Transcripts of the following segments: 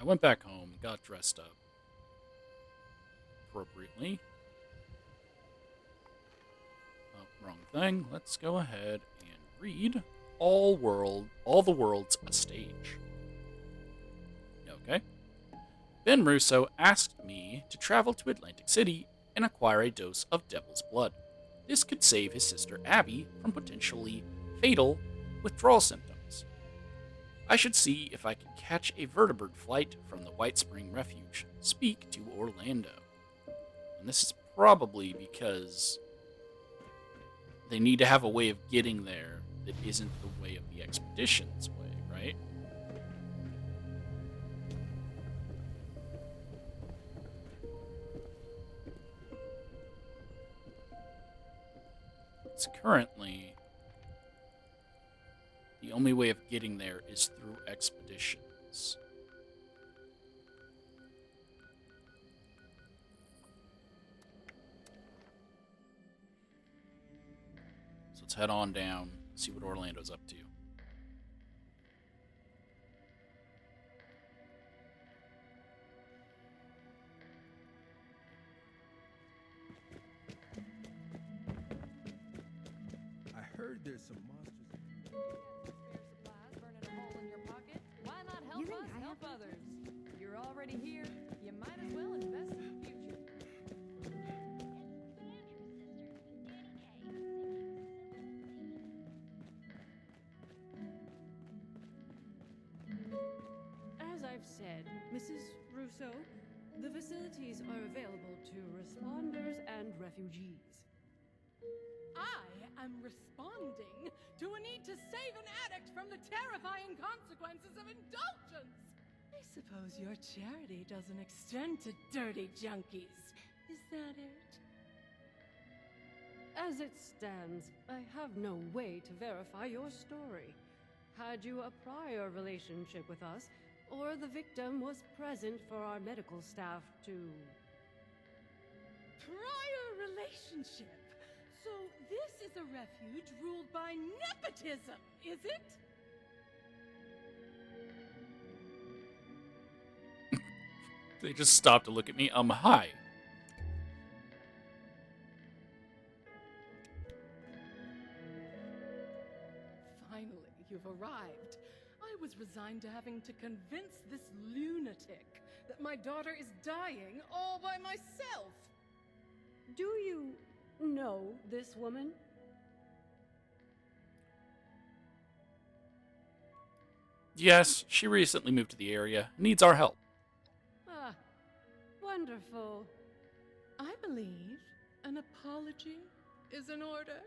I went back home, got dressed up appropriately. Oh, wrong thing. Let's go ahead and read All the World's a Stage. Okay. Ben Russo asked me to travel to Atlantic City and acquire a dose of devil's blood. This could save his sister Abby from potentially fatal withdrawal symptoms. I should see if I can catch a vertibird flight from the White Spring Refuge. Speak to Orlando. And this is probably because they need to have a way of getting there that isn't the way of the expedition's way, right? It's currently the only way of getting there is through expeditions. So let's head on down, see what Orlando's up to. I heard there's some monsters. You think I help others? You're already here. You might as well invest in the future. As I've said, Mrs. Russo, the facilities are available to responders and refugees. I am responding to a need to save an addict from the terrifying consequences of indulgence. I suppose your charity doesn't extend to dirty junkies. Is that it? As it stands, I have no way to verify your story. Had you a prior relationship with us, or the victim was present for our medical staff to... Prior relationship. So this is a refuge ruled by nepotism, is it? They just stopped to look at me. Hi. Finally, you've arrived. I was resigned to having to convince this lunatic that my daughter is dying all by myself. Do you know this woman? Yes, she recently moved to the area. Needs our help. Ah, wonderful. I believe an apology is in order.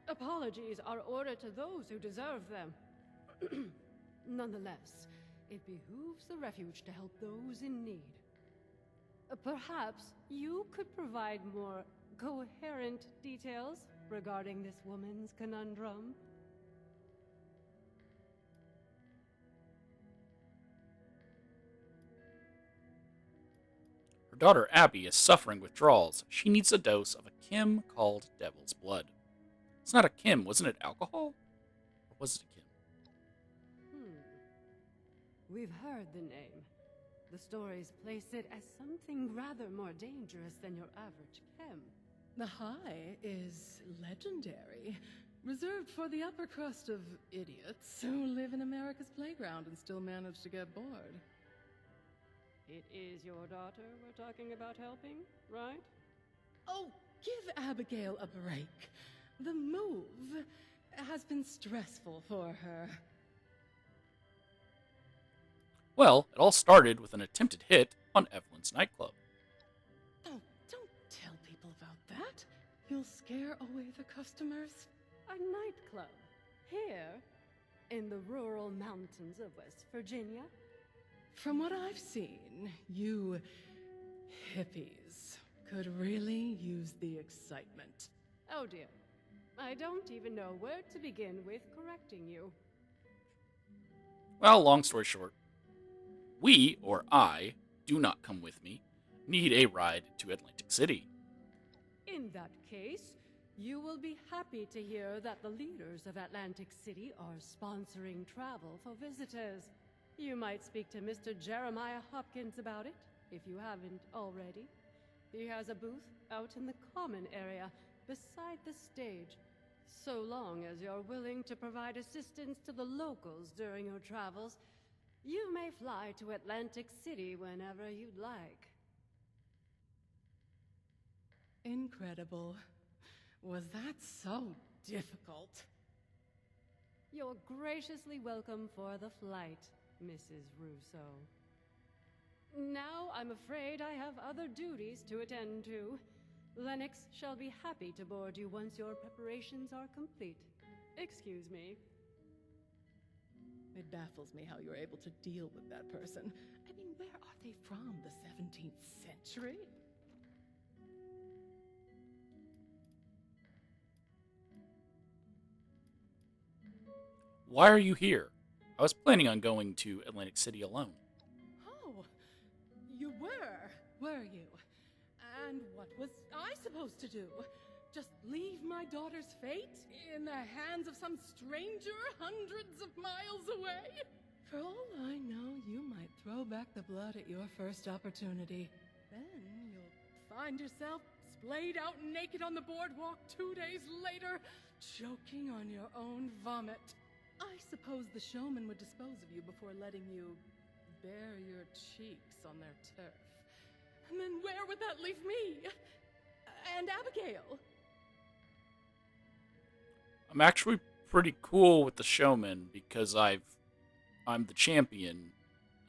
Apologies are ordered to those who deserve them. Nonetheless, it behooves the refuge to help those in need. Perhaps you could provide more coherent details regarding this woman's conundrum? Her daughter Abby is suffering withdrawals. She needs a dose of a chem called devil's blood. It's not a chem, wasn't it alcohol? Or was it a chem? We've heard the name. The stories place it as something rather more dangerous than your average chem. The high is legendary, reserved for the upper crust of idiots who live in America's playground and still manage to get bored. It is your daughter we're talking about helping, right? Oh, give Abigail a break. The move has been stressful for her. Well, it all started with an attempted hit on Evelyn's nightclub. Oh, don't tell people about that. You'll scare away the customers. A nightclub. Here, in the rural mountains of West Virginia. From what I've seen, you hippies could really use the excitement. Oh dear. I don't even know where to begin with correcting you. Well, long story short, we, or I, do not come with me, need a ride to Atlantic City. In that case, you will be happy to hear that the leaders of Atlantic City are sponsoring travel for visitors. You might speak to Mr. Jeremiah Hopkins about it, if you haven't already. He has a booth out in the common area, beside the stage. So long as you're willing to provide assistance to the locals during your travels, you may fly to Atlantic City whenever you'd like. Incredible. Was that so difficult? You're graciously welcome for the flight, Mrs. Russo. Now I'm afraid I have other duties to attend to. Lennox shall be happy to board you once your preparations are complete. Excuse me. It baffles me how you're able to deal with that person. I mean, where are they from? The 17th century? Why are you here? I was planning on going to Atlantic City alone. Oh, you were you? And what was I supposed to do? Just leave my daughter's fate in the hands of some stranger hundreds of miles away? For all I know, you might throw back the blood at your first opportunity. Then you'll find yourself splayed out naked on the boardwalk 2 days later, choking on your own vomit. I suppose the showman would dispose of you before letting you bare your cheeks on their turf. And then where would that leave me? And Abigail? I'm actually pretty cool with the showman because I'm the champion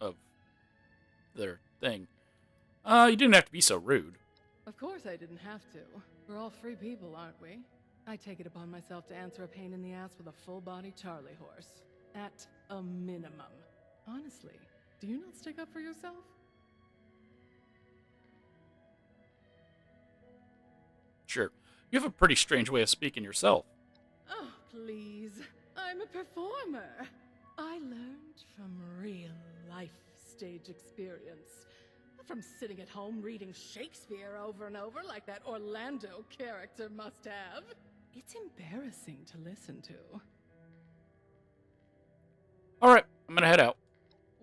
of their thing. You didn't have to be so rude. Of course I didn't have to. We're all free people, aren't we? I take it upon myself to answer a pain in the ass with a full-body Charlie horse. At a minimum. Honestly, do you not stick up for yourself? Sure. You have a pretty strange way of speaking yourself. Oh, please. I'm a performer. I learned from real-life stage experience. From sitting at home reading Shakespeare over and over like that Orlando character must have. It's embarrassing to listen to. Alright, I'm gonna head out.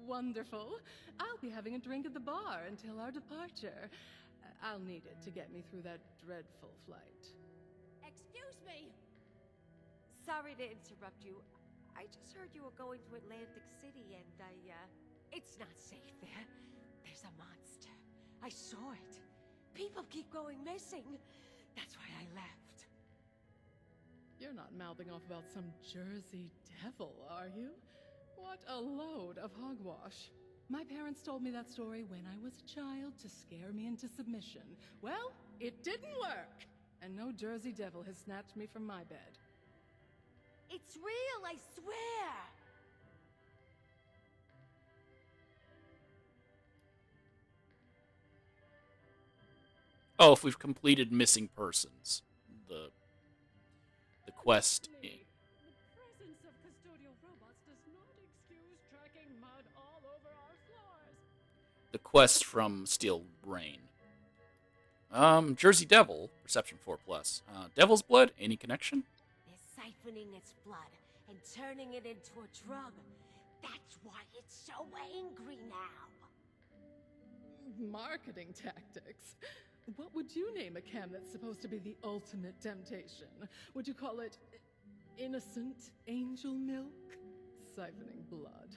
Wonderful. I'll be having a drink at the bar until our departure. I'll need it to get me through that dreadful flight. Excuse me! Sorry to interrupt you. I just heard you were going to Atlantic City and it's not safe there. There's a monster. I saw it. People keep going missing. That's why I left. You're not mouthing off about some Jersey devil, are you? What a load of hogwash. My parents told me that story when I was a child to scare me into submission. Well, it didn't work. And no Jersey devil has snatched me from my bed. It's real, I swear! Oh, if we've completed missing persons. The quest. The presence of custodial robots does not excuse tracking mud all over our floors. The quest from Steel Rain. Jersey Devil, Perception 4+. Devil's Blood, any connection? They're siphoning its blood and turning it into a drug. That's why it's so angry now. Marketing tactics. What would you name a chem that's supposed to be the ultimate temptation? Would you call it innocent angel milk? Siphoning blood.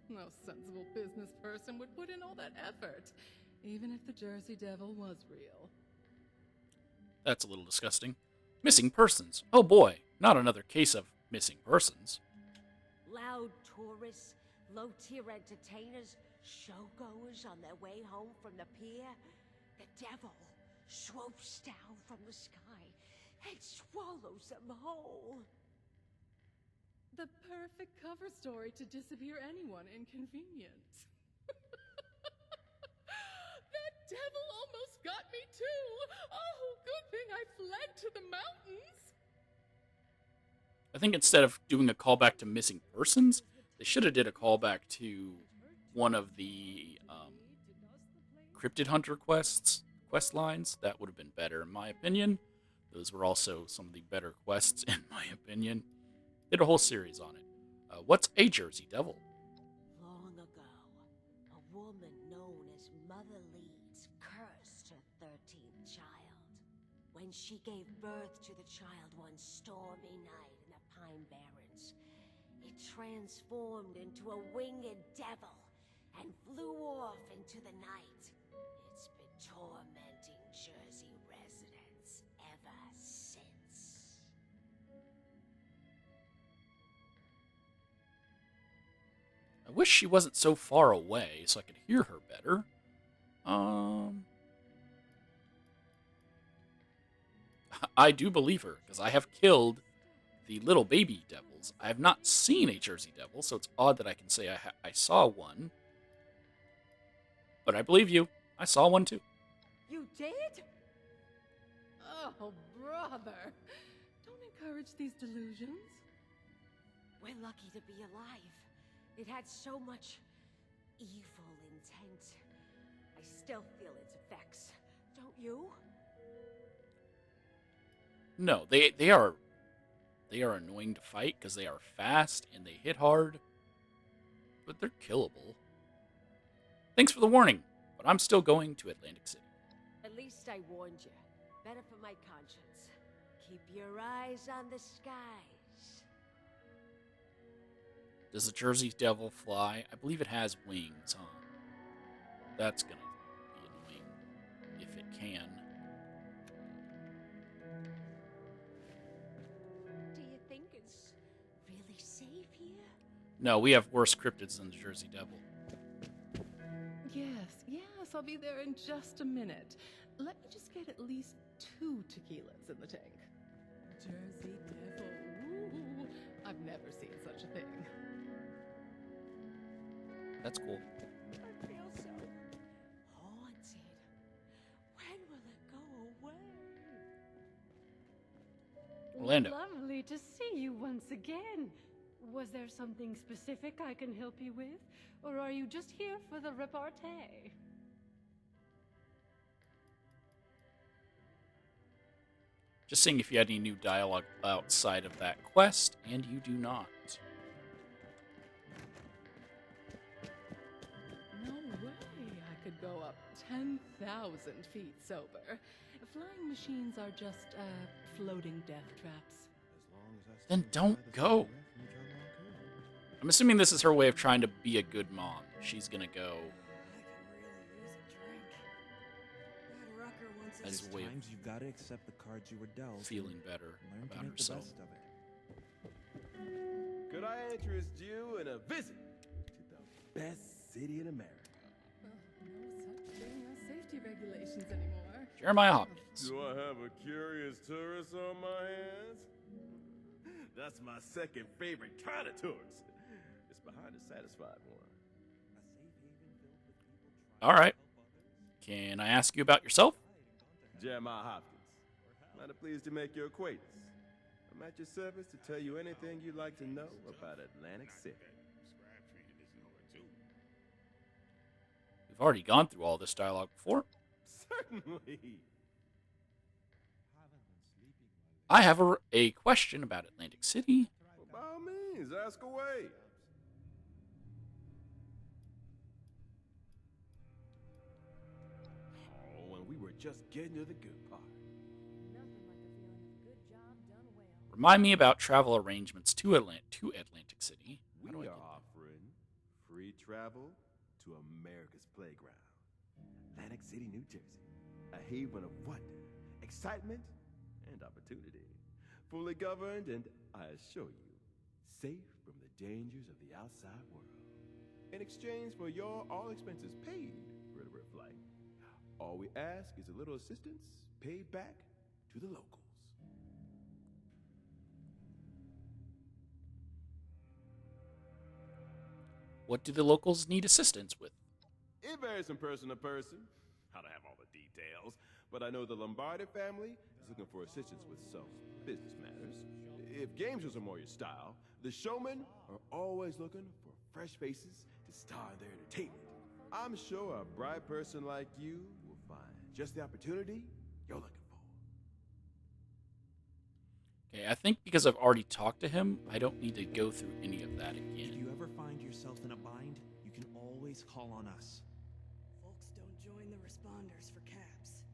No sensible business person would put in all that effort, even if the Jersey Devil was real. That's a little disgusting. Missing persons. Oh boy, not another case of missing persons. Loud tourists, low-tier entertainers, showgoers on their way home from the pier. The devil swoops down from the sky and swallows them whole. The perfect cover story to disappear anyone inconvenient. That devil almost got me too! Oh, good thing I fled to the mountains! I think instead of doing a callback to missing persons, they should have did a callback to one of the Cryptid Hunter quest lines. That would have been better, in my opinion. Those were also some of the better quests, in my opinion. Did a whole series on it. What's a Jersey Devil? woman known as Mother Leeds cursed her 13th child. When she gave birth to the child one stormy night in the Pine Barrens, it transformed into a winged devil and flew off into the night. It's been tormenting Jersey residents ever since. I wish she wasn't so far away so I could hear her better. I do believe her, because I have killed the little baby devils. I have not seen a Jersey devil, so it's odd that I can say I saw one. But I believe you. I saw one too. You did? Oh, brother. Don't encourage these delusions. We're lucky to be alive. It had so much evil intent. I still feel its effects. Don't you? No, they are annoying to fight because they are fast and they hit hard, but they're killable. Thanks for the warning, but I'm still going to Atlantic City. At least I warned you. Better for my conscience. Keep your eyes on the skies. Does the Jersey Devil fly? I believe it has wings, huh? That's gonna be annoying if it can. Do you think it's really safe here? No, we have worse cryptids than the Jersey Devil. Yes, I'll be there in just a minute. Let me just get at least 2 tequilas in the tank. Jersey Devil. Ooh, I've never seen such a thing. That's cool. I feel so haunted. When will it go away? Orlando. Lovely to see you once again. Was there something specific I can help you with? Or are you just here for the repartee? Just seeing if you had any new dialogue outside of that quest, and you do not. No way I could go up 10,000 feet sober. Flying machines are just, floating death traps. Then don't go. I'm assuming this is her way of trying to be a good mom. She's gonna go as a way Times you've got to accept the cards you were dealt. of feeling better Learn to about make the herself. best of it. Could I interest you in a visit to the best city in America? No such thing as safety regulations anymore. Jeremiah Hopkins. Do I have a curious tourist on my hands? That's my second favorite kind of tourist. It's behind a satisfied one. All right. Can I ask you about yourself? Jeremiah Hopkins. Mighty pleased to make your acquaintance. I'm at your service to tell you anything you'd like to know about Atlantic City. We've already gone through all this dialogue before. Certainly. I have a question about Atlantic City. Well, by all means, ask away. Oh, and we were just getting to the good part. Nothing like the feeling of a good job done well. Remind me about travel arrangements to Atlantic City. We How do I are get there? offering free travel to America's playground. Atlantic City, New Jersey. A haven of wonder, excitement, and opportunity. Fully governed and, I assure you, safe from the dangers of the outside world. In exchange for your all expenses paid for a flight, all we ask is a little assistance paid back to the locals. What do the locals need assistance with? It varies from person to person. I don't have all the details, but I know the Lombardi family is looking for assistance with some business matters. If game shows are more your style, the showmen are always looking for fresh faces to star in their entertainment. I'm sure a bright person like you will find just the opportunity you're looking for. Okay, I think because I've already talked to him, I don't need to go through any of that If again. you ever find yourself in a bind, you can always always call on us. Folks don't join the responders for cabs.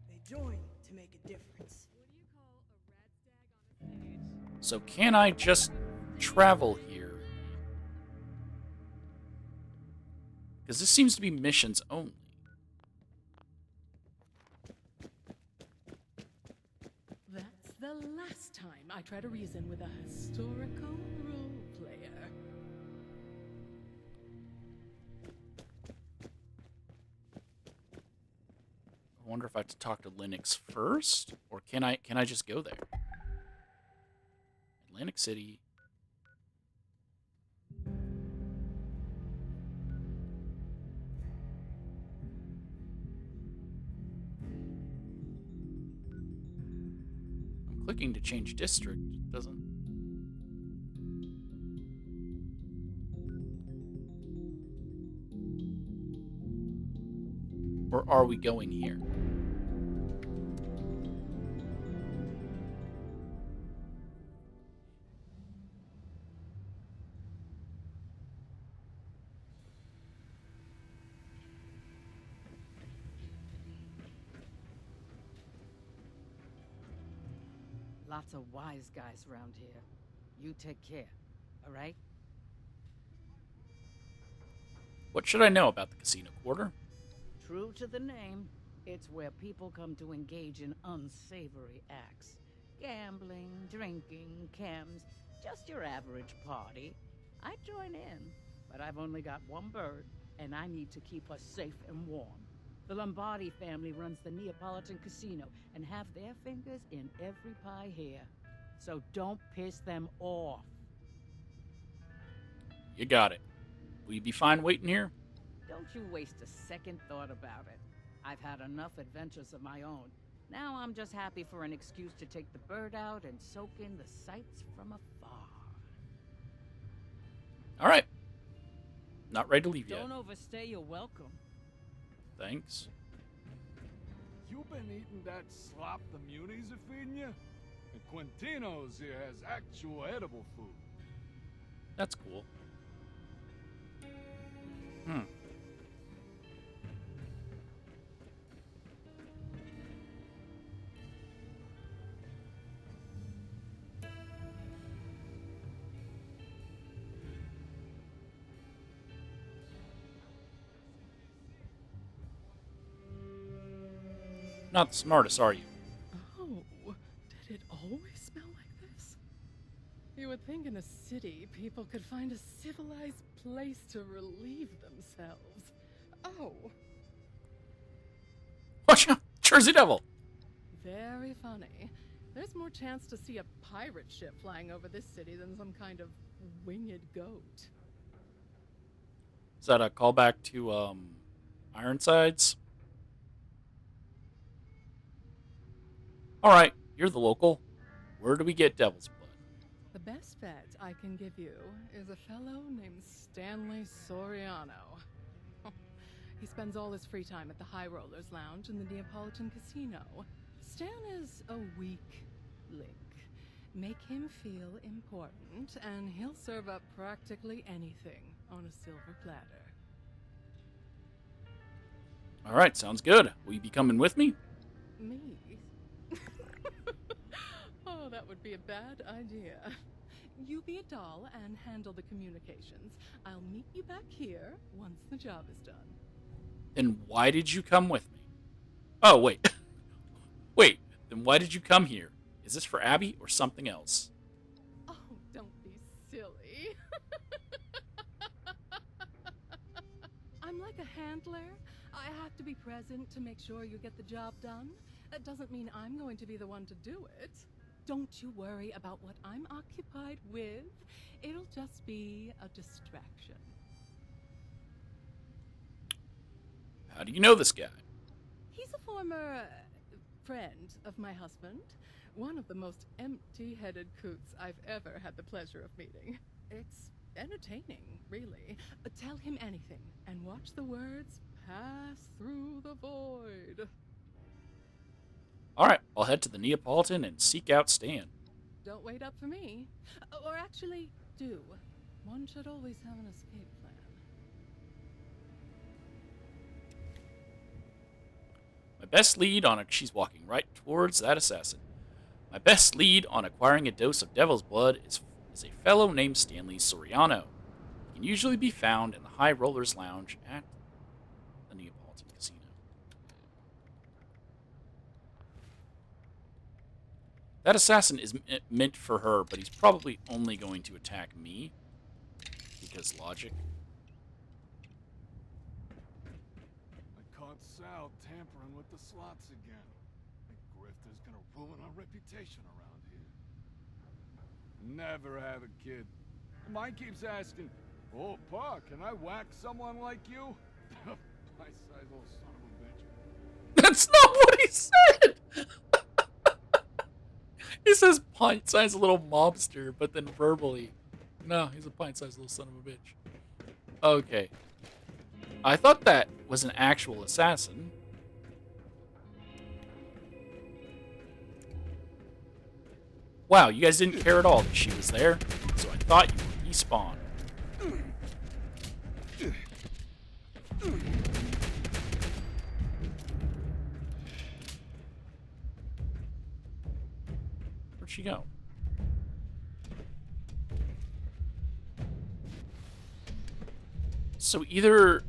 They join to make a difference. What do you call a rad stag on a stage? So can I just travel here? Because this seems to be missions only. That's the last time I try to reason with a historical role player. I wonder if I have to talk to Linux first, or can I just go there? Atlantic City. I'm clicking to change district. It doesn't. Or are we going here? Lots of wise guys around here. You take care, all right? What should I know about the casino quarter? True to the name, it's where people come to engage in unsavory acts. Gambling, drinking, chems, just your average party. I join in, but I've only got one bird, and I need to keep us safe and warm. The Lombardi family runs the Neapolitan Casino and have their fingers in every pie here. So don't piss them off. You got it. Will you be fine waiting here? Don't you waste a second thought about it. I've had enough adventures of my own. Now I'm just happy for an excuse to take the bird out and soak in the sights from afar. All right. Not ready to leave yet. Don't overstay your welcome. Thanks. You been eating that slop the munis are feeding you? And Quintino's here has actual edible food. That's cool. Not the smartest, are you? Oh, did it always smell like this? You would think in a city people could find a civilized place to relieve themselves. Oh, Watch out! Jersey Devil! very funny. There's more chance to see a pirate ship flying over this city than some kind of winged goat. Is that a callback to, Ironsides? Alright, you're the local. Where do we get Devil's Blood? The best bet I can give you is a fellow named Stanley Soriano. He spends all his free time at the High Rollers Lounge in the Neapolitan Casino. Stan is a weak link. Make him feel important, and he'll serve up practically anything on a silver platter. Alright, sounds good. Will you be coming with me? Me? Oh, that would be a bad idea. You be a doll and handle the communications. I'll meet you back here once the job is done. Then why did you come with me? Oh, wait. Wait, then why did you come here? Is this for Abby or something else? Oh, don't be silly. I'm like a handler. I have to be present to make sure you get the job done. That doesn't mean I'm going to be the one to do it. Don't you worry about what I'm occupied with. It'll just be a distraction. How do you know this guy? He's a former friend of my husband. One of the most empty-headed coots I've ever had the pleasure of meeting. It's entertaining, really. Tell him anything and watch the words pass through the void. Alright, I'll head to the Neapolitan and seek out Stan. Don't wait up for me. Or actually, do. One should always have an escape plan. best lead on she's walking right towards that assassin. My best lead on acquiring a dose of devil's blood is a fellow named Stanley Soriano. He can usually be found in the High Rollers Lounge at the Neapolitan Casino. That assassin is meant for her, but he's probably only going to attack me. Because logic. I caught Sal tampering with the slots again. That grifter's gonna ruin our reputation around here. Never have a kid. Mine keeps asking, "Oh, Pa, can I whack someone like you?" Pint-sized little son of a bitch. That's not what he said! He says pint-sized little mobster, but then verbally. No, he's a pint-sized little son of a bitch. Okay. I thought that was an actual assassin. Wow, you guys didn't care at all that she was there, so I thought you would respawn. Where'd she go? So either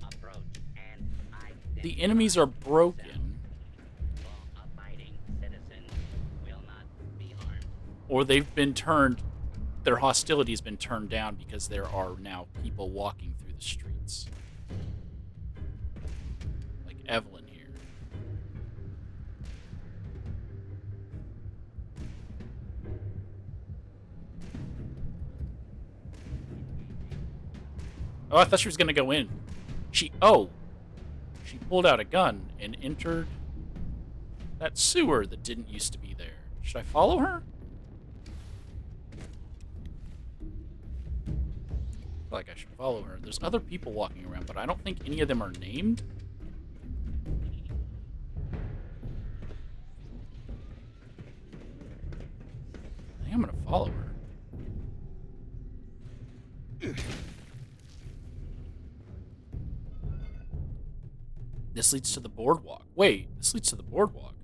the enemies are broken, or they've been turned, their hostility has been turned down because there are now people walking through the streets. Like Evelyn here. Oh, I thought she was going to go in. She pulled out a gun and entered that sewer that didn't used to be there. Should I follow her? I feel like I should follow her. There's other people walking around, but I don't think any of them are named. I think I'm going to follow her. This leads to the boardwalk. Wait, this leads to the boardwalk.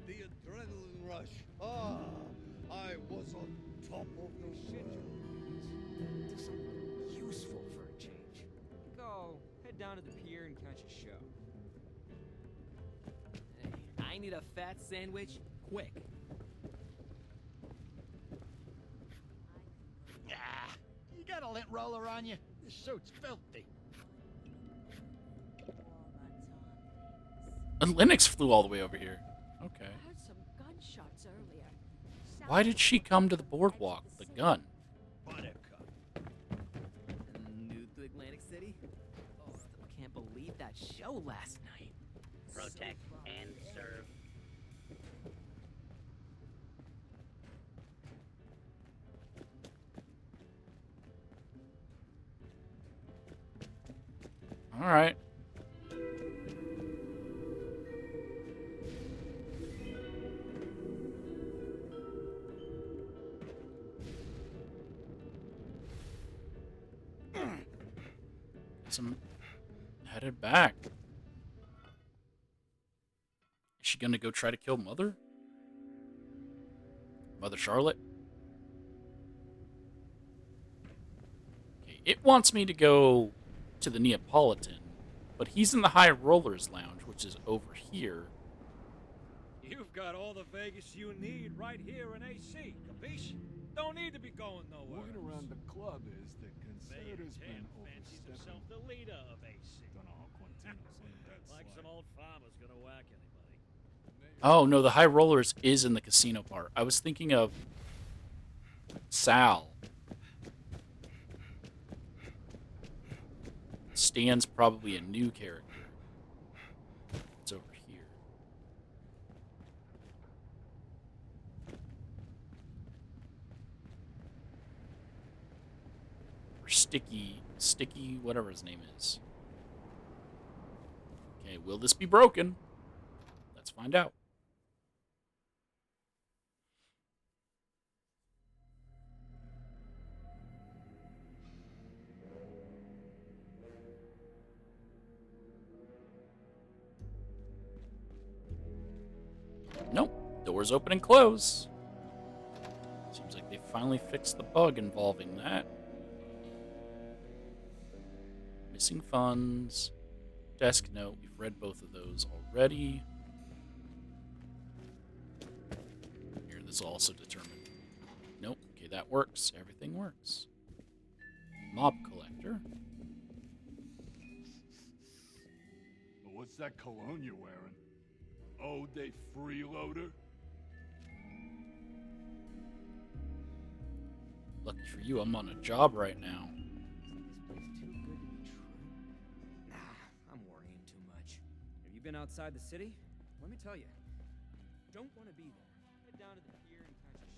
The adrenaline rush. Ah, I was on top of the world. Do something useful for a change. Go, head down to the pier and catch a show. Hey, I need a fat sandwich, quick. Ah, you got a lint roller on you? This suit's filthy. And Linux flew all the way over here. Okay. I heard some gunshots earlier. Why did she come to the boardwalk with a gun? Buttercup. New to Atlantic City? Still can't believe that show last night. Protect and serve. All right. Guess I'm headed back. Is she gonna go try to kill Mother? Mother Charlotte? Okay, it wants me to go to the Neapolitan, but he's in the High Rollers Lounge, which is over here. You've got all the Vegas you need right here in AC, capiche? Don't need to be going nowhere. Word around the club is that Concerta's been fancies overstepping. himself the leader of AC. Don't know how Quintino's in that Like some old farmer's gonna whack anybody. Oh, no, the High Rollers is in the casino part. I was thinking of Sal. Stan's probably a new character. It's over here. Or Sticky, whatever his name is. Okay, will this be broken? Let's find out. Nope. Doors open and close. Seems like they finally fixed the bug involving that. Missing funds. Desk note. We've read both of those already. Here, this will also determine. Nope. Okay, that works. Everything works. Mob collector. What's that cologne you're wearing? Oh, they freeloader? Lucky for you, I'm on a job right now. Nah, I'm worrying too much. Have you been outside the city? Let me tell you, don't want to be there. Head down to the pier and catch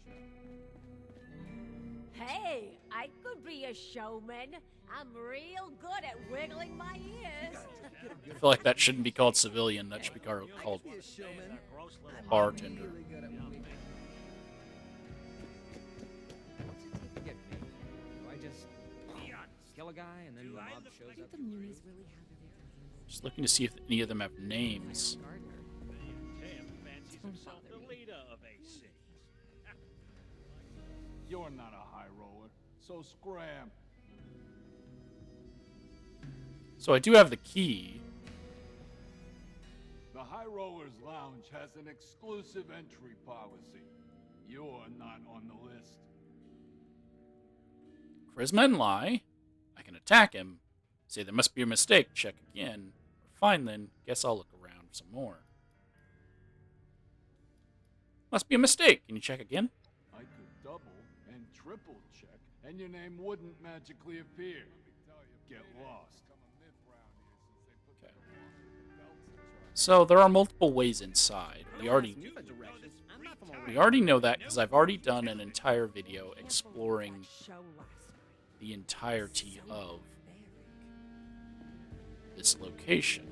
a show. Hey, I could be a showman. I'm real good at wiggling my ears. I feel like that shouldn't be called civilian. That should be called bartender. What's it take to get paid? Do I just kill a guy and then the mob shows up? The Munis really have everything. Just looking to see if any of them have names. Tim fancies himself the leader of AC. You're not a high roller, so scram. So I do have the key. The High Rollers Lounge has an exclusive entry policy. You're not on the list. Charisma and lie. I can attack him. Say there must be a mistake. Check again. Fine then. Guess I'll look around for some more. Must be a mistake. Can you check again? I could double and triple check, and your name wouldn't magically appear. Get lost. Okay. So there are multiple ways inside. We already know that because I've already done an entire video exploring the entirety of this location.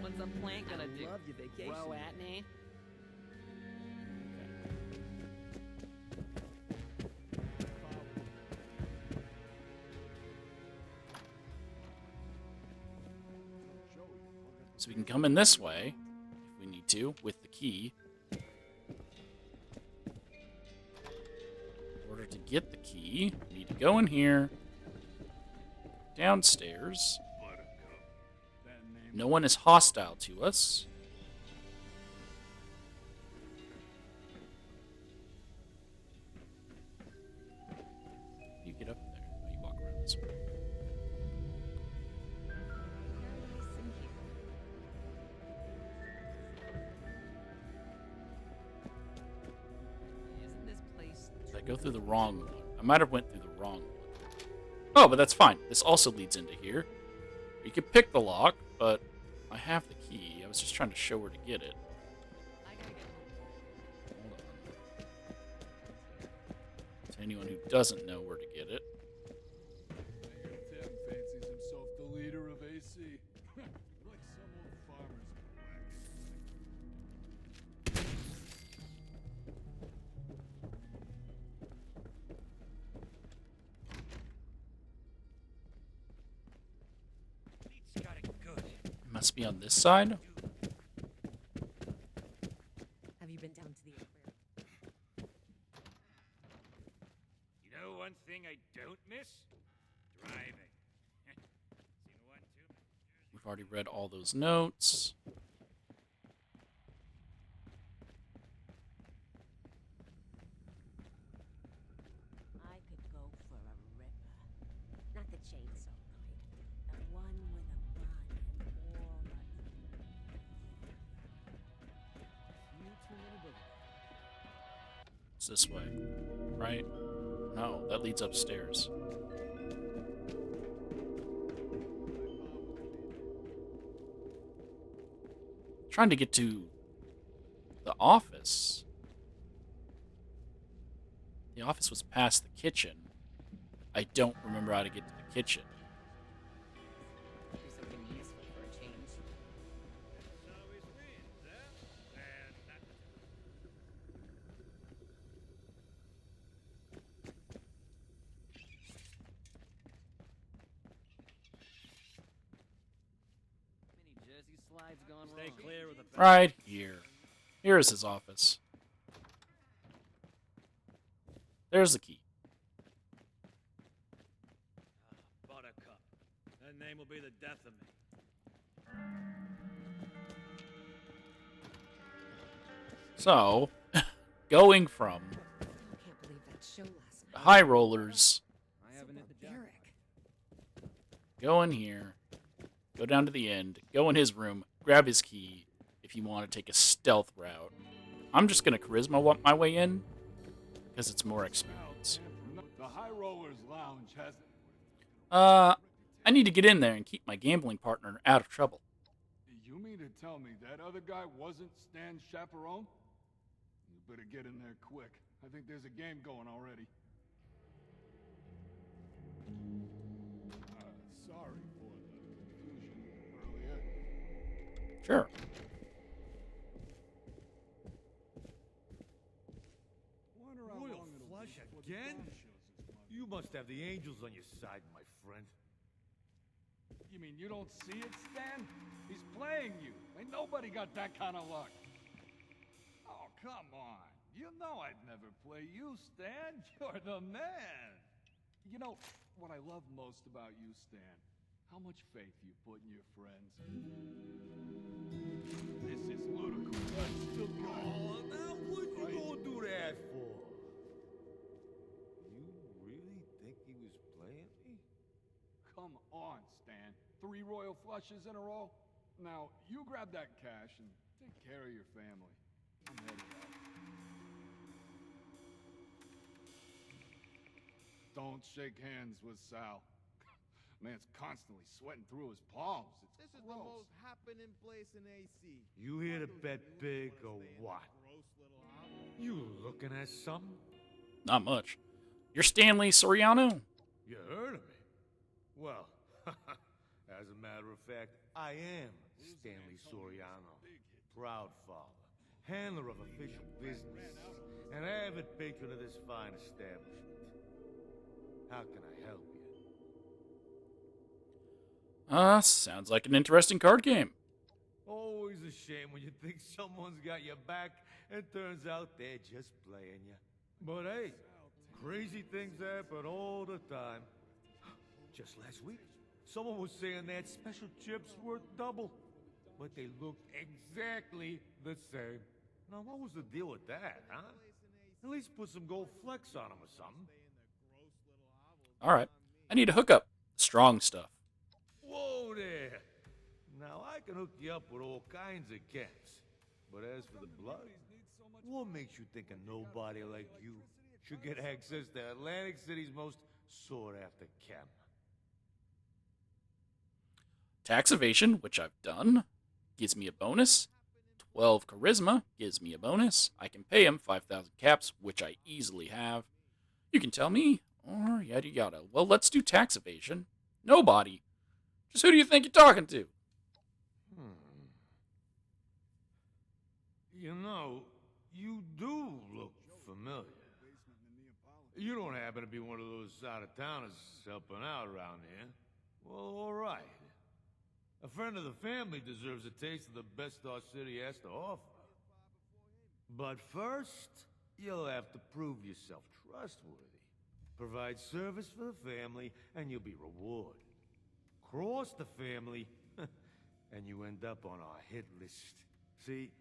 What's a plant gonna do? Love your vacation. Grow at me? So we can come in this way, if we need to, with the key. In order to get the key, we need to go in here, downstairs. No one is hostile to us. You get up there. Oh, you walk around this way. Isn't this place? Did I go through the wrong one? I might have went through the wrong one. Oh, but that's fine. This also leads into here. You could pick the lock, but I have the key. I was just trying to show where to get it. Hold on. To anyone who doesn't know where to get it. Tim fancies himself the leader of AC. Like some old farmer's Must be on this side. Have you been down to the aquarium? You know one thing I don't miss? Driving. Seen one too many. We've already read all those notes. I could go for a ripper. Not the chainsaw kind. The one with a bun and all that. It's this way, right? No, that leads upstairs. Trying to get to the office. The office was past the kitchen. I don't remember how to get to the kitchen. Do something useful for a change. Many Jersey slides gone wrong. Stay clear of the back. Right here. Here's his office. There's the key. Buttercup. That name will be the death of me. So, going from I can't believe that show last night. high rollers, I haven't hit the Barbaric. go in here, go down to the end, go in his room, grab his key if you want to take a stealth route. I'm just going to charisma my way in because it's more experience. The High Rollers Lounge has... I need to get in there and keep my gambling partner out of trouble. You mean to tell me that other guy wasn't Stan's chaperone? You better get in there quick. I think there's a game going already. Sorry for the confusion earlier. Sure. Royal flush again? You must have the angels on your side, my friend. You mean you don't see it, Stan? He's playing you. Ain't nobody got that kind of luck. Oh, come on. You know I'd never play you, Stan. You're the man. You know, what I love most about you, Stan, how much faith you put in your friends. This is ludicrous. But still good. Oh, now what you gonna do that for? You really think he was playing me? Come on, Stan. 3 royal flushes in a row? Now, you grab that cash and take care of your family. I'm headed out. Don't shake hands with Sal. Man's constantly sweating through his palms. It's This is gross. the most happening place in AC. You here to bet big or what? You looking at something? Not much. You're Stanley Soriano? You heard of me? Well, as a matter of fact, I am Stanley Soriano, proud father, handler of official business, and avid patron of this fine establishment. How can I help you? Sounds like an interesting card game. Always a shame when you think someone's got your back and turns out they're just playing you. But hey, crazy things happen all the time. Just last week, someone was saying that special chips worth double, but they looked exactly the same. Now, what was the deal with that, huh? At least put some gold flecks on them or something. Alright, I need a hookup. Strong stuff. Whoa there! Now, I can hook you up with all kinds of chems. But as for the blood, what makes you think a nobody like you should get access to Atlantic City's most sought-after chem? Tax evasion, which I've done, gives me a bonus. 12 charisma gives me a bonus. I can pay him 5,000 caps, which I easily have. You can tell me, or yada yada. Well, let's do tax evasion. Nobody. Just who do you think you're talking to? You know, you do look familiar. You don't happen to be one of those out-of-towners helping out around here? Well, all right. A friend of the family deserves a taste of the best our city has to offer. But first, you'll have to prove yourself trustworthy. Provide service for the family, and you'll be rewarded. Cross the family, and you end up on our hit list. See,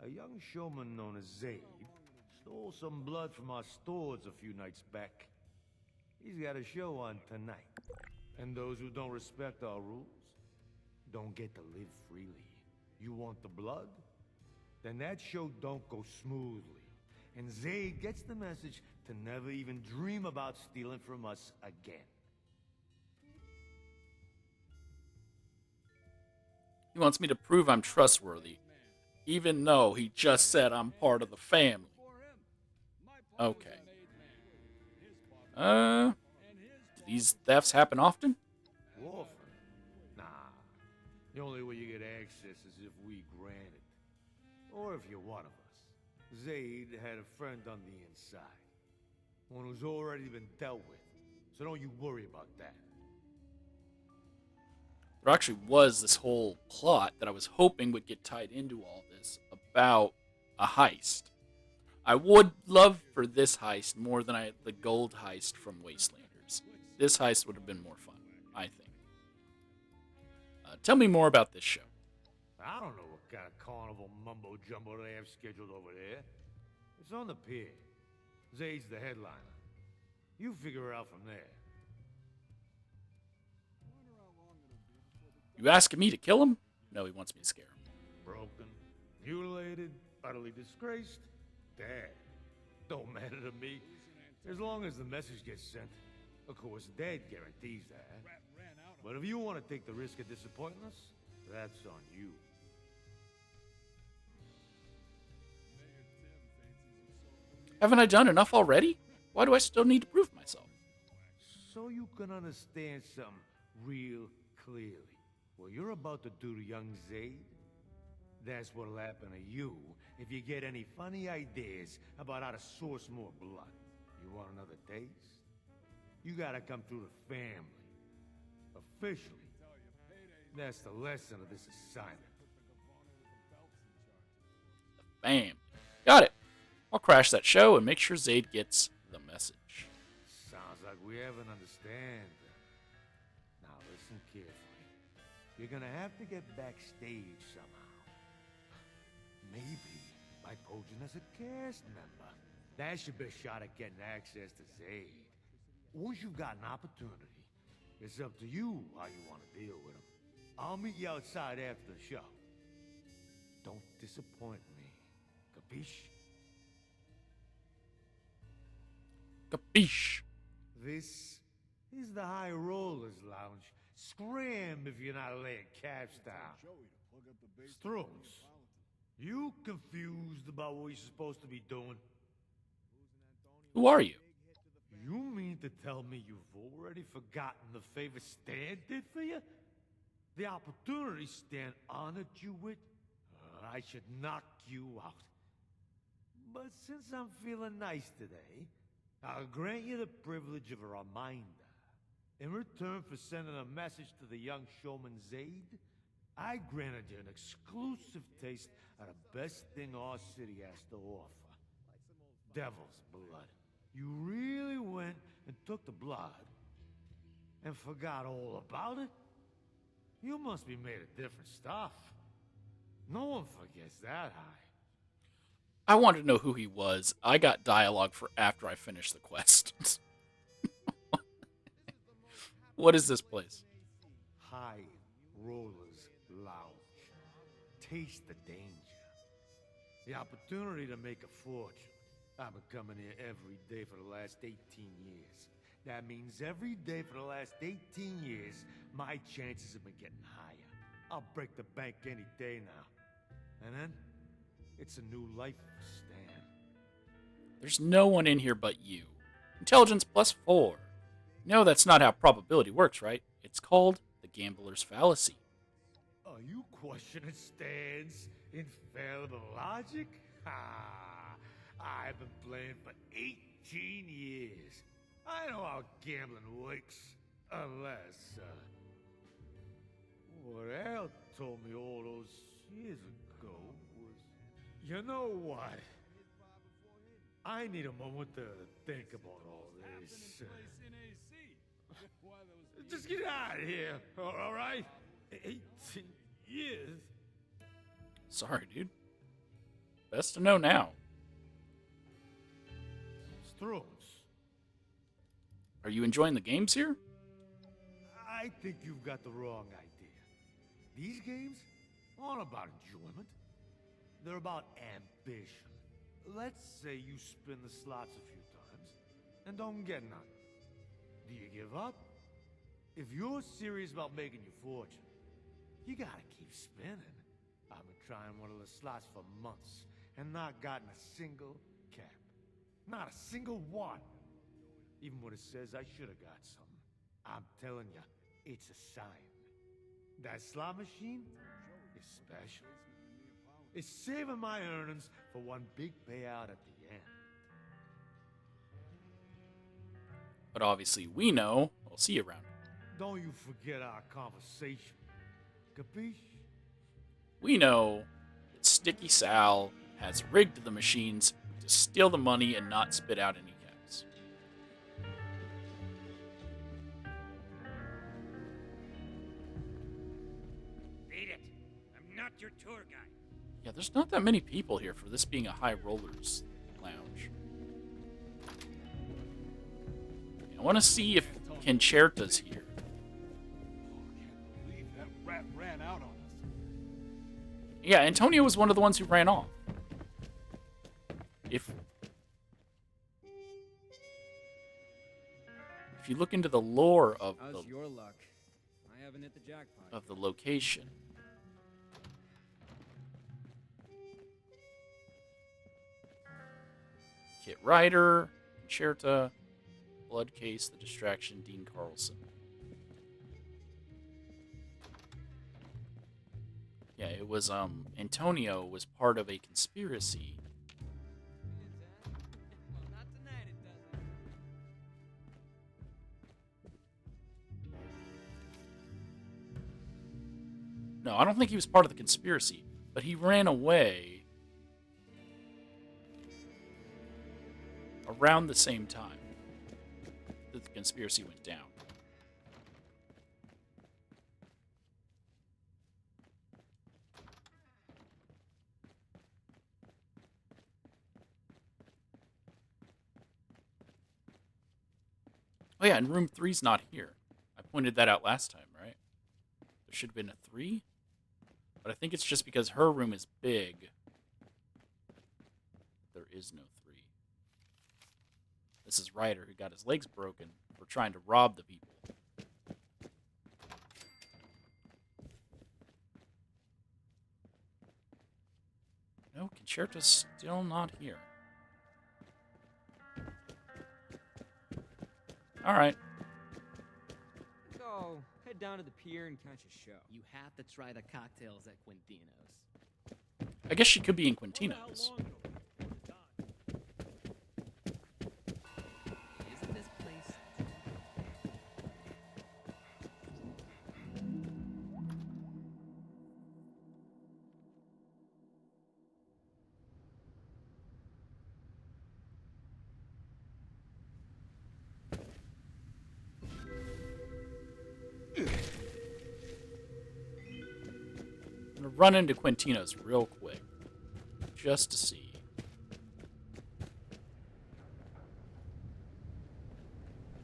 a young showman known as Zabe stole some blood from our stores a few nights back. He's got a show on tonight. And those who don't respect our rules don't get to live freely. You want the blood? Then that show don't go smoothly. And Zabe gets the message to never even dream about stealing from us again. He wants me to prove I'm trustworthy, even though he just said I'm part of the family. Okay. these thefts happen often? Often? Nah. The only way you get access is if we grant it. Or if you're one of us. Zaid had a friend on the inside. One who's already been dealt with. So don't you worry about that. There actually was this whole plot that I was hoping would get tied into all this about a heist. I would love for this heist more than the gold heist from Wastelanders. This heist would have been more fun, I think. Tell me more about this show. I don't know what kind of carnival mumbo-jumbo they have scheduled over there. It's on the pier. Zaid's the headliner. You figure it out from there. You asking me to kill him? No, he wants me to scare him. Broken, mutilated, utterly disgraced, dead. Don't matter to me. As long as the message gets sent. Of course, dead guarantees that. But if you want to take the risk of disappointing us, that's on you. Haven't I done enough already? Why do I still need to prove myself? So you can understand something real clearly. What you're about to do to young Zaid, that's what'll happen to you if you get any funny ideas about how to source more blood. You want another taste? You gotta come through the family. Officially. That's the lesson of this assignment. Bam. Got it. I'll crash that show and make sure Zaid gets the message. Sounds like we have an understanding. Now listen carefully. You're gonna have to get backstage somehow. Maybe by posing as a cast member. That's your best shot at getting access to Zaid. Once you've got an opportunity, it's up to you how you want to deal with him. I'll meet you outside after the show. Don't disappoint me. Capiche? Capiche. This is the High Rollers Lounge. Scram if you're not laying caps down. Strokes, you confused about what you're supposed to be doing? Who are you? You mean to tell me you've already forgotten the favor Stan did for you? The opportunity Stan honored you with? I should knock you out. But since I'm feeling nice today, I'll grant you the privilege of a reminder. In return for sending a message to the young showman Zaid, I granted you an exclusive taste of the best thing our city has to offer. Devil's blood. You really went and took the blood and forgot all about it? You must be made of different stuff. No one forgets that high. I wanted to know who he was. I got dialogue for after I finished the quest. What is this place? High Rollers Lounge. Taste the danger. The opportunity to make a fortune. I've been coming here every day for the last 18 years. That means every day for the last 18 years, my chances have been getting higher. I'll break the bank any day now. And then, it's a new life for Stan. There's no one in here but you. Intelligence +4. No, that's not how probability works, right? It's called the gambler's fallacy. Are you questioning Stan's infallible logic? Ha! I've been playing for 18 years. I know how gambling works. Unless, what Al told me all those years ago was... You know what? I need a moment to think about all this. Just get out of here, all right? 18 years? Sorry, dude. Best to know now. Strokes. Are you enjoying the games here? I think you've got the wrong idea. These games aren't about enjoyment. They're about ambition. Let's say you spin the slots a few times and don't get none. Do you give up? If you're serious about making your fortune, you gotta keep spinning. I've been trying one of the slots for months and not gotten a single cap. Not a single one. Even when it says I should have got some. I'm telling you, it's a sign. That slot machine is special. It's saving my earnings for one big payout at the end. But obviously we know we'll see you around. Don't you forget our conversation. Capiche? We know that Sticky Sal has rigged the machines to steal the money and not spit out any caps. Beat it. I'm not your tour guide. Yeah, there's not that many people here for this being a high rollers lounge. I want to see if Concerta's here. I can't believe that rat ran out on us. Yeah, Antonio was one of the ones who ran off. If you look into the lore of How's your luck? I haven't hit the jackpot. of the location, Kit Ryder, Concerta, Blood Case, The Distraction, Dean Carlson. Yeah, it was Antonio was part of a conspiracy. Well, not tonight, it doesn't. No, I don't think he was part of the conspiracy, but he ran away around the same time that the conspiracy went down. Oh yeah, and room 3's not here. I pointed that out last time, right? There should have been a 3. But I think it's just because her room is big. There is no 3. This is Ryder, who got his legs broken for trying to rob the people. No, Concerta's still not here. Alright. So, head down to the pier and catch a show. You have to try the cocktails at Quintino's. I guess she could be in Quintino's. Isn't this place? I'm gonna run into Quintino's real quick, just to see.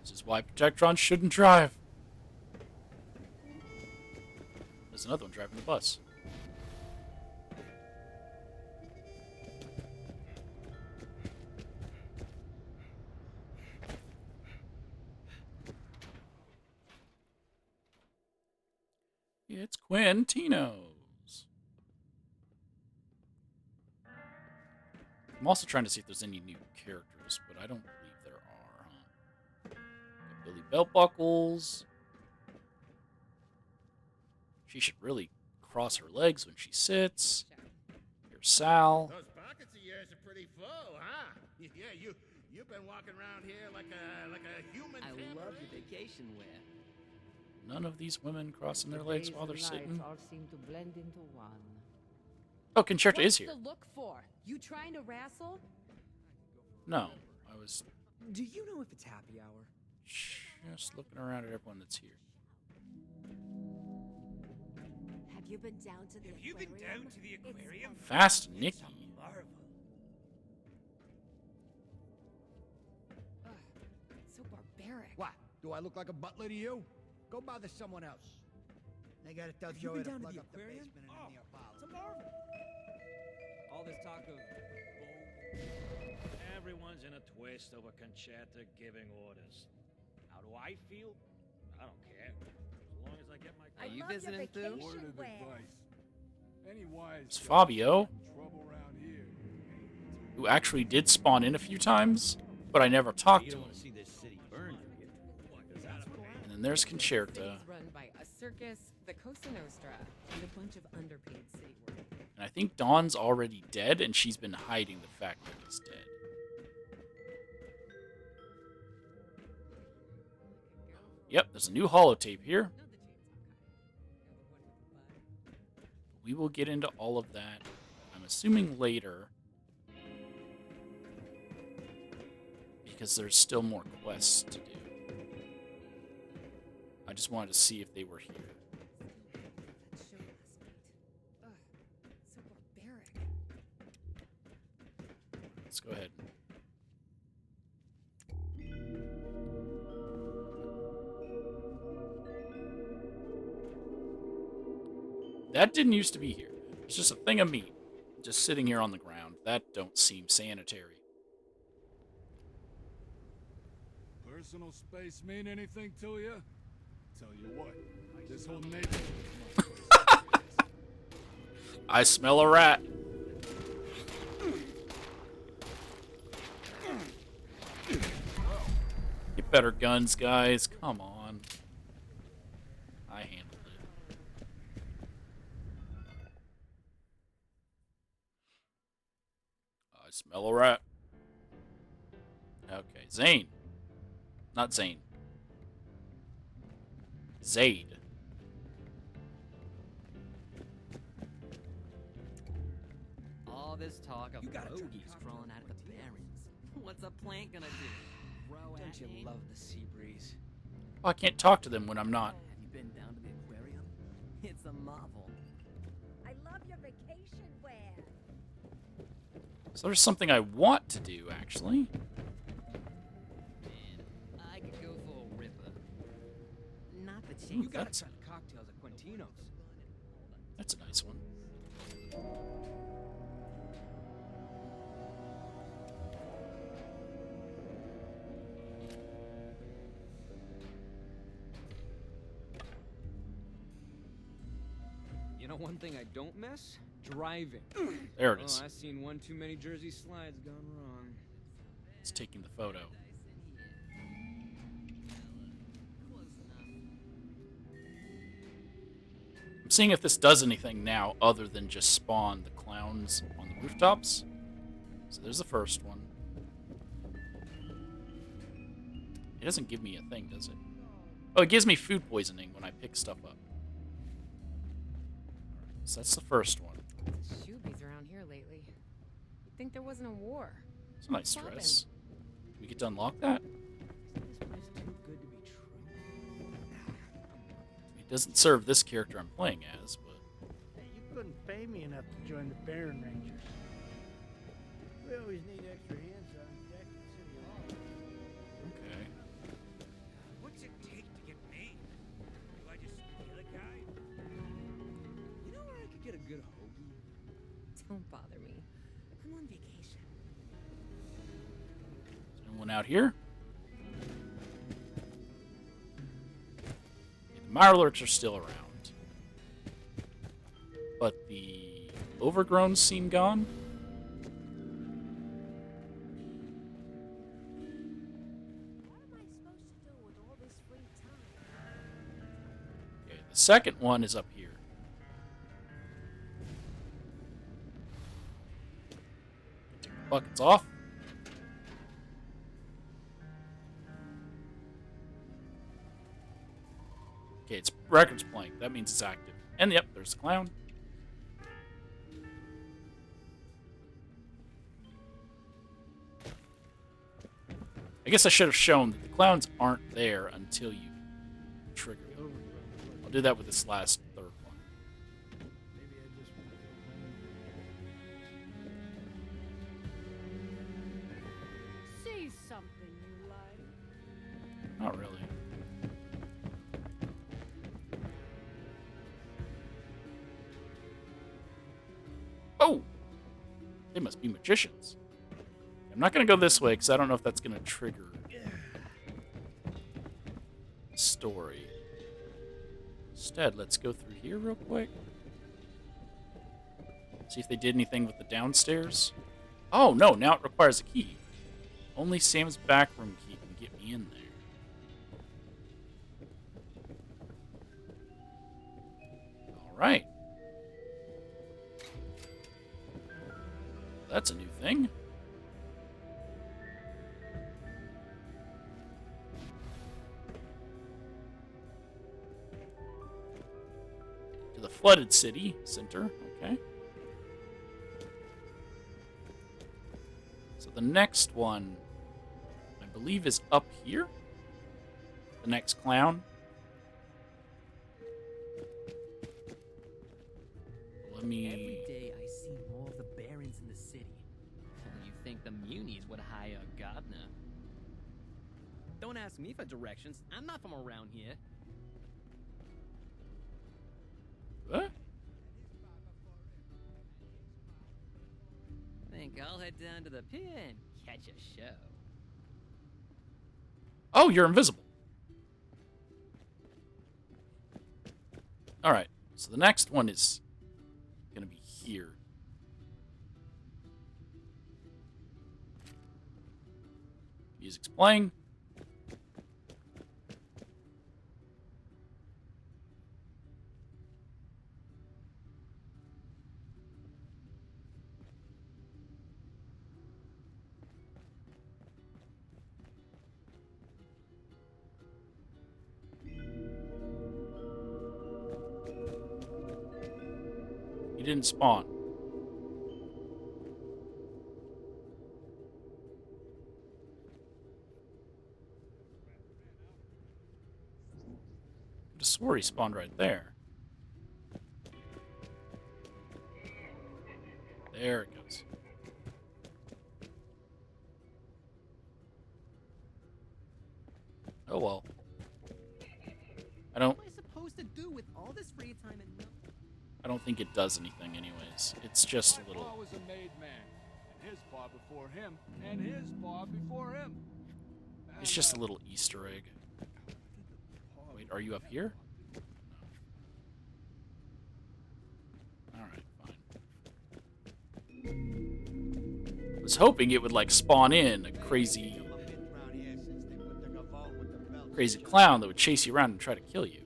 This is why Protectrons shouldn't drive. There's another one driving the bus. It's Quintino's. I'm also trying to see if there's any new characters, but I don't believe there are, huh? Got Billy Belt Buckles. She should really cross her legs when she sits. Here's Sal. Those pockets of yours are pretty full, huh? Yeah, you've been walking around here like a human. I love your vacation wear. None of these women crossing their legs while they're sitting. all seem to blend into one. Oh, Concerta is What's here. the look for? You trying to wrestle? No, I was Do you know if it's happy hour? just looking around at everyone that's here. Have you been down to the aquarium? Have you been down to the aquarium? Fast Nikki. It's a marvel. Ugh, so barbaric. What? Do I look like a butler to you? Go bother someone else. They gotta tell Have you Joey been to down to plug the up the aquarium? basement in Oh, the Apollo. it's a marvel. All this talk of Everyone's in a twist over Concerta giving orders. How do I feel? I don't care. As long as I get my... Are you visiting too? Word of advice. Any wise It's guy Fabio, trouble around here. who actually did spawn in a few times, but I never talked You to don't him. want to see this city burn, do you? And then then there's Concerta. It's run by a circus, the Cosa Nostra, and a bunch of underpaid city workers. And I think Dawn's already dead, and she's been hiding the fact that he's dead. Yep, there's a new holotape here. We will get into all of that, I'm assuming later, because there's still more quests to do. I just wanted to see if they were here. So barbaric. Let's go ahead. That didn't used to be here. It's just a thing of meat, just sitting here on the ground. That don't seem sanitary. Personal space mean anything to you? Tell you what, this whole neighborhood. I smell a rat. Get better guns, guys. Come on. I handled it. I smell a rat. Okay, Zane. Not Zane. Zaid. All this talk of bogies crawling out of the barrens. What's a plant gonna do? Don't you love the sea breeze? Oh, I can't talk to them when I'm not. Have you been down to the aquarium? It's a marvel. I love your vacation wear. So there's something I want to do, actually. Man, I could go for a ripper. Not the Ooh, cheap. You gotta that's- try the cocktails at Quintino's. That's a nice one. You know one thing I don't miss? Driving. There it is. Oh, I've seen one too many Jersey slides gone wrong. It's taking the photo. I'm seeing if this does anything now other than just spawn the clowns on the rooftops. So there's the first one. It doesn't give me a thing, does it? Oh, it gives me food poisoning when I pick stuff up. Alright, so that's the first one. Shoobies around here lately. You'd think there wasn't a war. It's a nice What's dress. We get to unlock that? This place too good to be true. It doesn't serve this character I'm playing as, but... Hey, you couldn't pay me enough to join the Baron Rangers. We always need extra hands on deck at City Hall. Okay. What's it take to get me? Do I just kill a guy? You know where I could get a good hoagie? Don't bother me. I'm on vacation. Is anyone out here? Okay, the Mirelurks are still around. But the Overgrown seem gone? Okay, the second one is up here. Take the buckets off. Okay, its record's blank. That means it's active. And yep, there's the clown. I guess I should have shown that the clowns aren't there until you trigger them. I'll do that with this last third one. Maybe I just want to See something you like. Not really. Oh! They must be magicians. I'm not going to go this way because I don't know if that's going to trigger story. Instead, let's go through here real quick. See if they did anything with the downstairs. Oh, no, now it requires a key. Only Sam's backroom key can get me in there. right. That's a new thing. To the flooded city center. Okay. So the next one, I believe, is up here. The next clown. Let me... Every day I see more of the barons in the city. Well, you think the Munies would hire a gardener? Don't ask me for directions. I'm not from around here. What? Think I'll head down to the pier and catch a show. Oh, you're invisible. Alright, so the next one is going to be here. Music's playing. He didn't spawn. I just swore he spawned right there. There it goes. Oh well. What am I supposed to do with all this free time and I don't think it does anything anyways. It's just a My little... pa was a made man, and his pa before him, and his pa before him. It's just a little Easter egg. Wait, are you up here? No. Alright, fine. I was hoping it would, like, spawn in a crazy clown that would chase you around and try to kill you.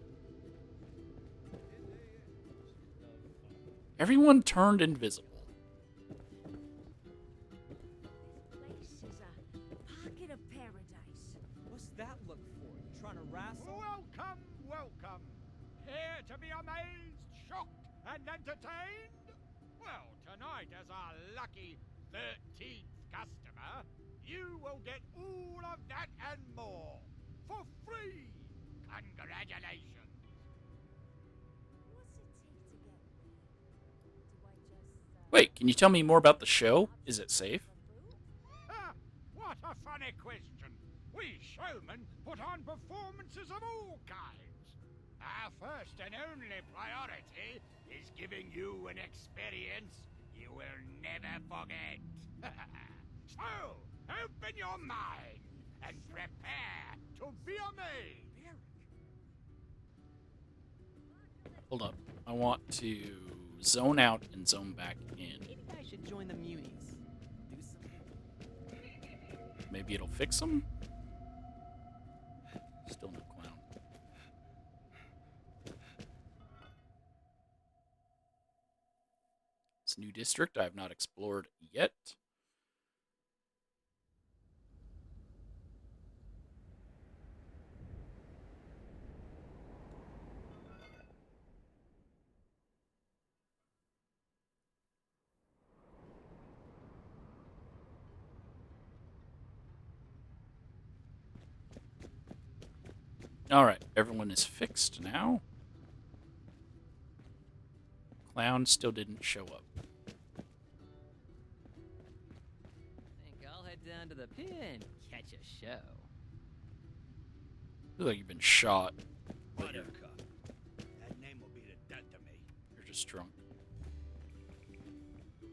Everyone turned invisible. This is a pocket of paradise. What's that look for? You trying to wrestle? Welcome, welcome. Here to be amazed, shocked, and entertained? Well, tonight, as our lucky 13th customer, you will get all of that and more for free. Congratulations. Wait, can you tell me more about the show? Is it safe? What a funny question. We showmen put on performances of all kinds. Our first and only priority is giving you an experience you will never forget. So, open your mind and prepare to be amazed. Hold up. I want to zone out and zone back in. maybe I should join the Munies. Do something. Maybe it'll fix them? Still no clown. This new district I have not explored yet. Alright, everyone is fixed now. Clown still didn't show up. Think I'll head down to the pier and catch a show. Feel like you've been shot. But Buttercup. That name will be the death to me. you're just drunk.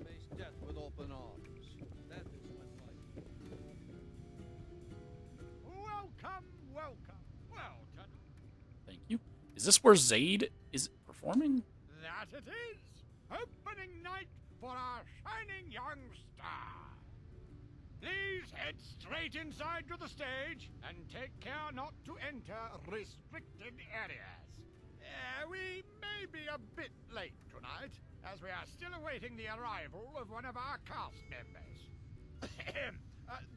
Face death with open arms. That is what life. Welcome, welcome. Well, Thank you. Is this where Zaid is performing? that it is. Opening night for our shining young star. Please head straight inside to the stage and take care not to enter restricted areas. We may be a bit late tonight, as we are still awaiting the arrival of one of our cast members.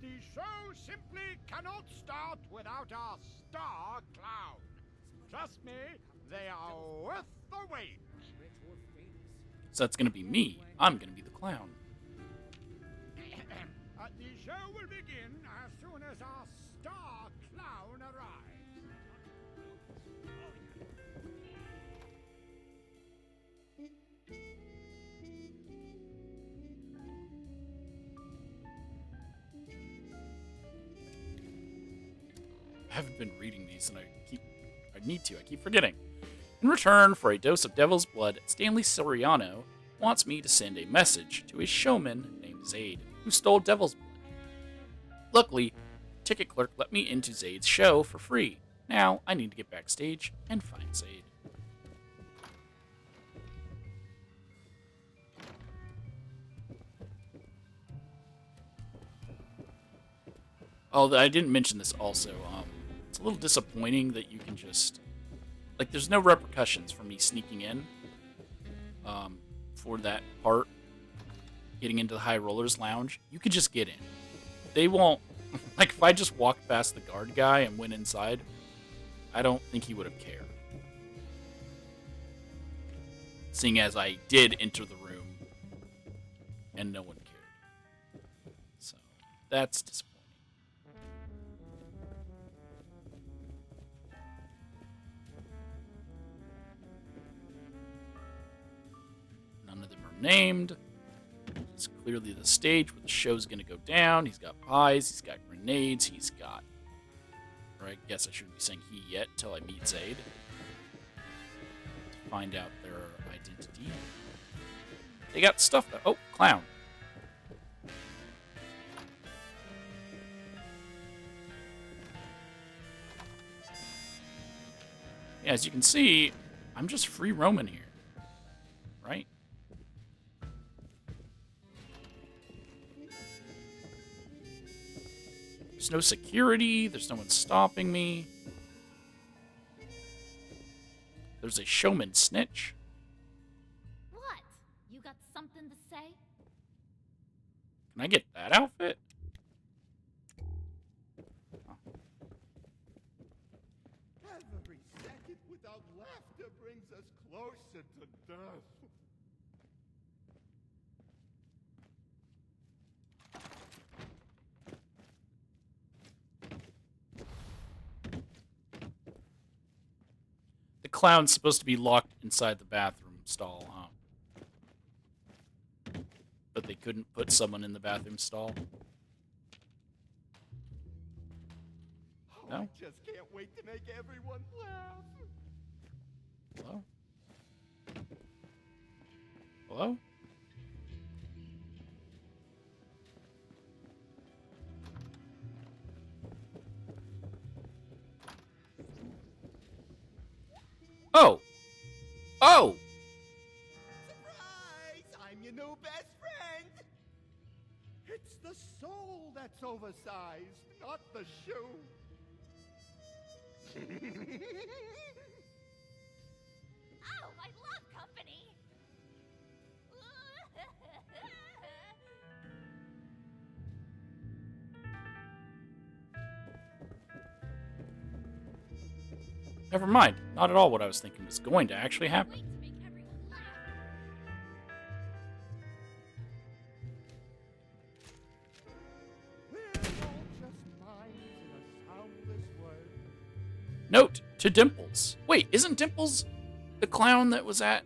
The show simply cannot start without our star clown. Trust me, they are worth the wait. So that's going to be me. I'm going to be the clown. The show will begin as soon as our star clown arrives. I haven't been reading these, and I need to. I keep forgetting. In return for a dose of devil's blood, Stanley Soriano wants me to send a message to a showman named Zaid, who stole devil's blood. Luckily, ticket clerk let me into Zaid's show for free. Now, I need to get backstage and find Zaid. Oh, I didn't mention this also. It's a little disappointing that you can just... Like, there's no repercussions for me sneaking in for that part, getting into the High Rollers Lounge. You could just get in. They won't... Like, if I just walked past the guard guy and went inside, I don't think he would have cared. Seeing as I did enter the room, and no one cared. So, that's disappointing. None of them are named. It's clearly the stage where the show's going to go down. He's got pies, he's got grenades, he's got... Or I guess I shouldn't be saying he yet until I meet Zaid. To find out their identity. They got stuff though. Oh, clown. Yeah, as you can see, I'm just free roaming here. Right? There's no security. There's no one stopping me. There's a showman snitch. What? You got something to say? Can I get that outfit? Oh. Every second without laughter brings us closer to death. The clown's supposed to be locked inside the bathroom stall, huh? But they couldn't put someone in the bathroom stall? No? I just can't wait to make everyone laugh. Hello? Hello? Oh! Oh! Surprise! I'm your new best friend! It's the soul that's oversized, not the shoe. Oh, I love company! Never mind. Not at all what I was thinking was going to actually happen. Note to Dimples. Wait, isn't Dimples the clown that was at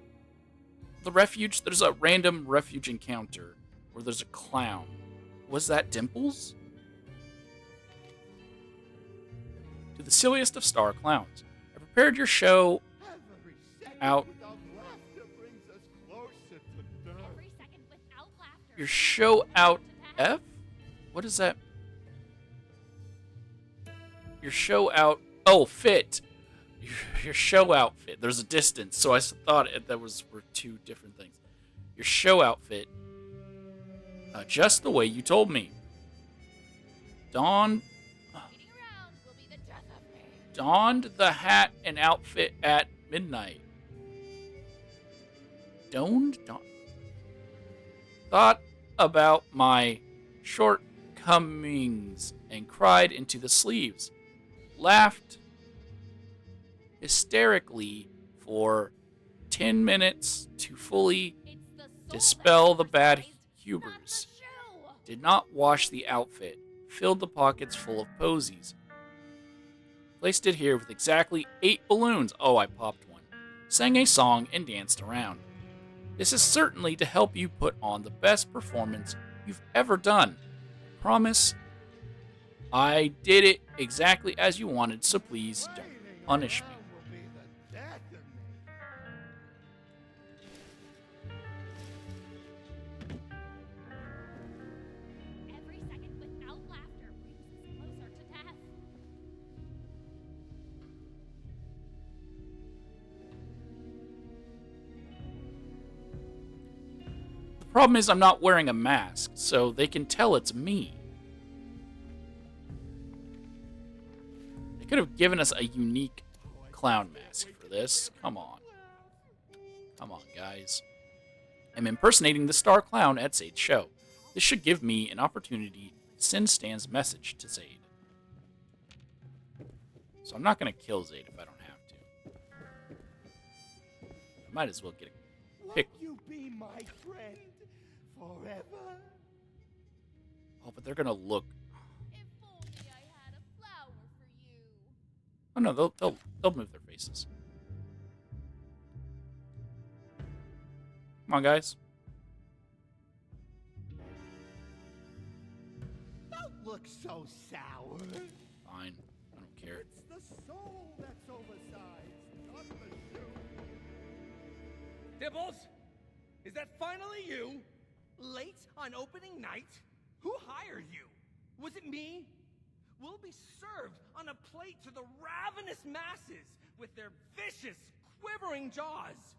the refuge? There's a random refuge encounter where there's a clown. Was that Dimples? To the silliest of star clowns. I prepared your show out. Your show out F? What is that? Your show out. Oh, fit. Your show outfit. There's a distance, so I thought that were two different things. Your show outfit. Just the way you told me. Donned the hat and outfit at midnight. Thought about my shortcomings and cried into the sleeves. Laughed hysterically for 10 minutes to fully dispel the bad hubers. Did not wash the outfit. Filled the pockets full of posies. Placed it here with exactly 8 balloons. Oh, I popped one. Sang a song and danced around. This is certainly to help you put on the best performance you've ever done. Promise I did it exactly as you wanted, so please don't punish me. Every second without laughter brings us closer to death. The problem is I'm not wearing a mask, so they can tell it's me. They could have given us a unique clown mask for this. Come on. Come on, guys. I'm impersonating the star clown at Zaid's show. This should give me an opportunity to send Stan's message to Zaid. So I'm not going to kill Zaid if I don't have to. I might as well get a pick. Will you be my friend forever? Oh, but they're going to look. If only I had a flower for you. Oh no, they'll move their faces. Come on, guys. Don't look so sour. Fine. I don't care. It's the soul that's oversized, not the shoe. Dibbles? Is that finally you? Late on opening night? Who hired you? Was it me? We'll be served on a plate to the ravenous masses with their vicious, quivering jaws.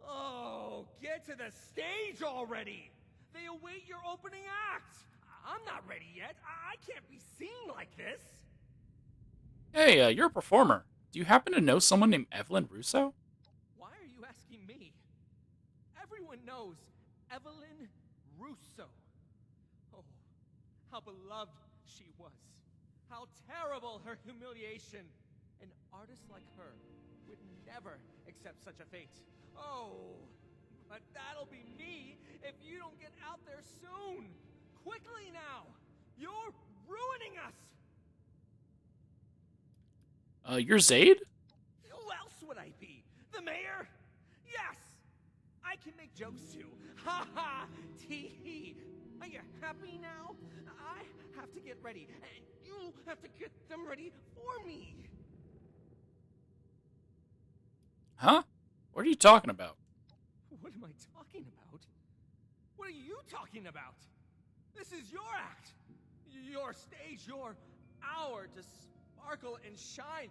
Oh, get to the stage already! They await your opening act! I'm not ready yet. I can't be seen like this. Hey, you're a performer. Do you happen to know someone named Evelyn Russo? Why are you asking me? Everyone knows Evelyn Russo. Oh, how beloved she was. How terrible her humiliation. An artist like her would never accept such a fate. Oh, but that'll be me if you don't get out there soon. Quickly now. You're ruining us. You're Zaid? Who else would I be? The mayor? Yes! I can make jokes too. Ha ha! Tee hee. Are you happy now? I have to get ready, and you have to get them ready for me. Huh? What are you talking about? What am I talking about? What are you talking about? This is your act. Your stage, your hour to sparkle and shine.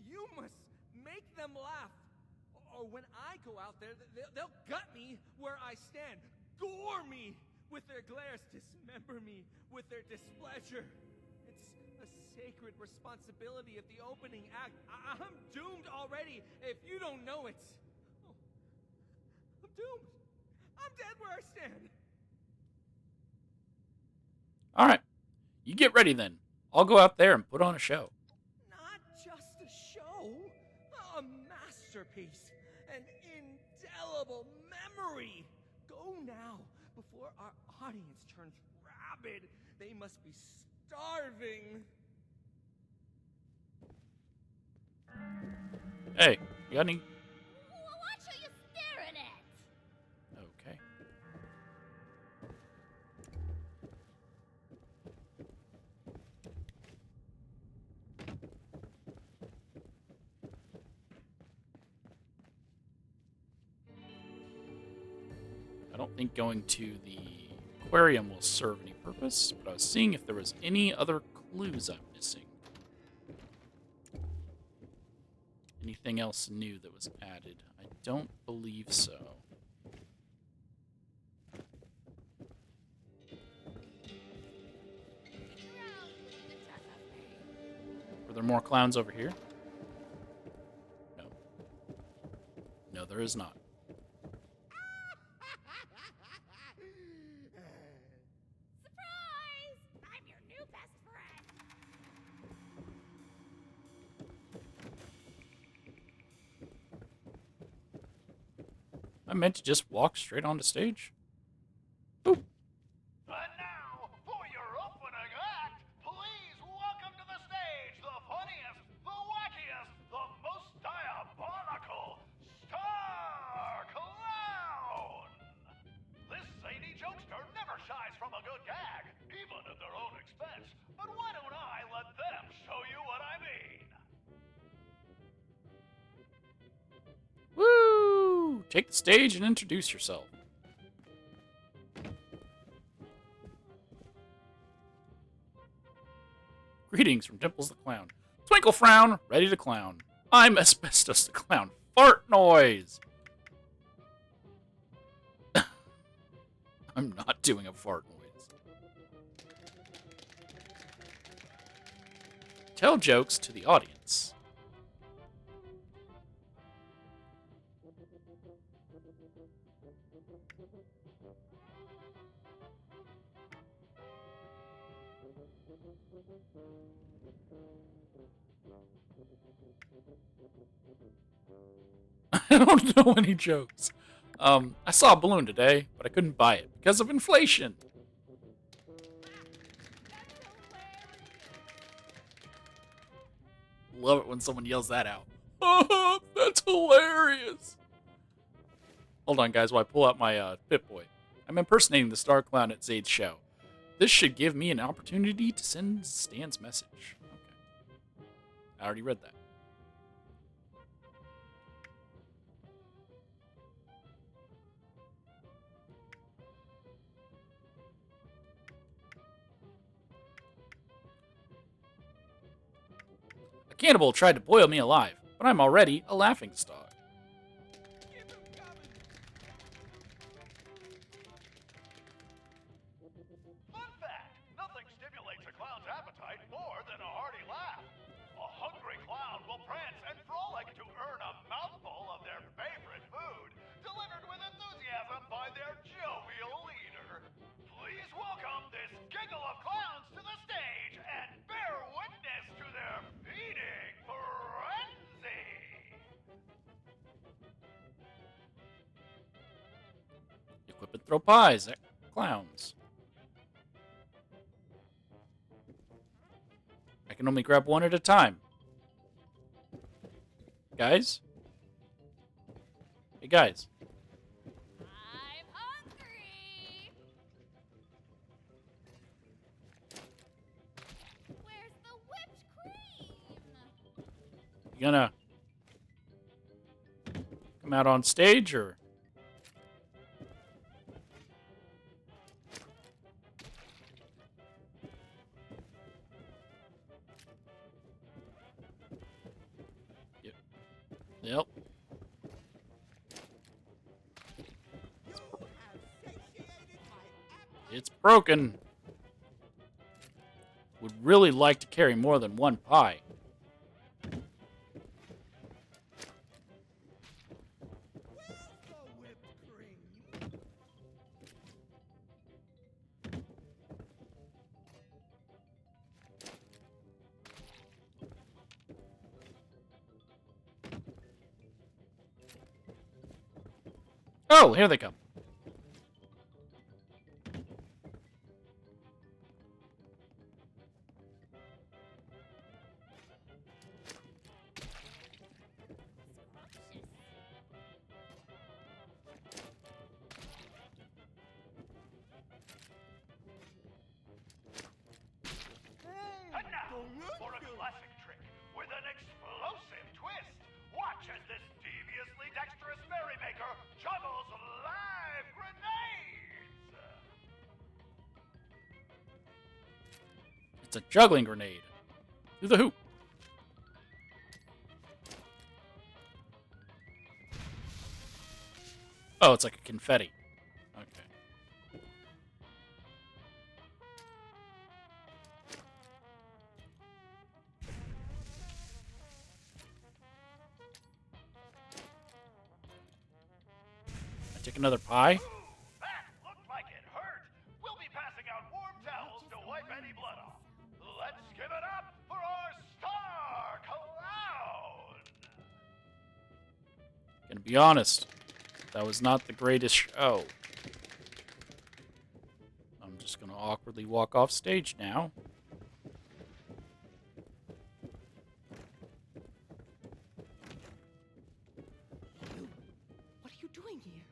You must make them laugh. Or when I go out there, they'll gut me where I stand. Gore me with their glares. Dismember me with their displeasure. It's a sacred responsibility of the opening act. I'm doomed already if you don't know it. Oh, I'm doomed. I'm dead where I stand. All right. You get ready then. I'll go out there and put on a show. Not just a show, a masterpiece, an indelible memory. Go now before our audience turns rabid. They must be starving. Hey, you got any? Watch who you're staring at. Okay. I don't think going to the aquarium will serve any purpose, but I was seeing if there was any other clues I'm missing. Anything else new that was added? I don't believe so. Were there more clowns over here? No. there is not. Surprise! I'm your new best friend. I meant to just walk straight onto stage. And now, for your opening act, please welcome to the stage the funniest, the wackiest, the most diabolical Star Clown! This zany jokester never shies from a good gag, even at their own expense. But why don't I let them show you what I mean? Woo! Take the stage and introduce yourself. Greetings from Dimples the Clown. Twinkle frown, ready to clown. I'm Asbestos the Clown. Fart noise! I'm not doing a fart noise. Tell jokes to the audience. I don't know any jokes. I saw a balloon today, but I couldn't buy it because of inflation. Love it when someone yells that out. Oh, that's hilarious. Hold on, guys, while I pull out my Pip-Boy. I'm impersonating the Star Clown at Zaid's show. This should give me an opportunity to send Stan's message. Okay. I already read that. A cannibal tried to boil me alive, but I'm already a laughingstock. Fun fact, nothing stimulates a clown's appetite more than a hearty laugh. A hungry clown will prance and frolic to earn a mouthful of their favorite food, delivered with enthusiasm by their jovial leader. Please welcome this giggle of clowns to the stage and bear witness to their feeding frenzy. Equip and throw pies at clowns. I can only grab one at a time. Guys? Hey, guys. I'm hungry. Where's the whipped cream? You gonna come out on stage, or? Yep. It's broken. Would really like to carry more than one pie. Oh, here they come. And now, for a classic trick with an explosive twist. Watch as this deviously dexterous merrymaker juggles live grenades. It's a juggling grenade. Through the hoop. Oh, it's like a confetti. Okay. Take another pie? That looked like it hurt. We'll be passing out warm towels to wipe any blood off. Let's give it up for our star clown! Gonna be honest, that was not the greatest show. I'm just gonna awkwardly walk off stage now. What are you doing here?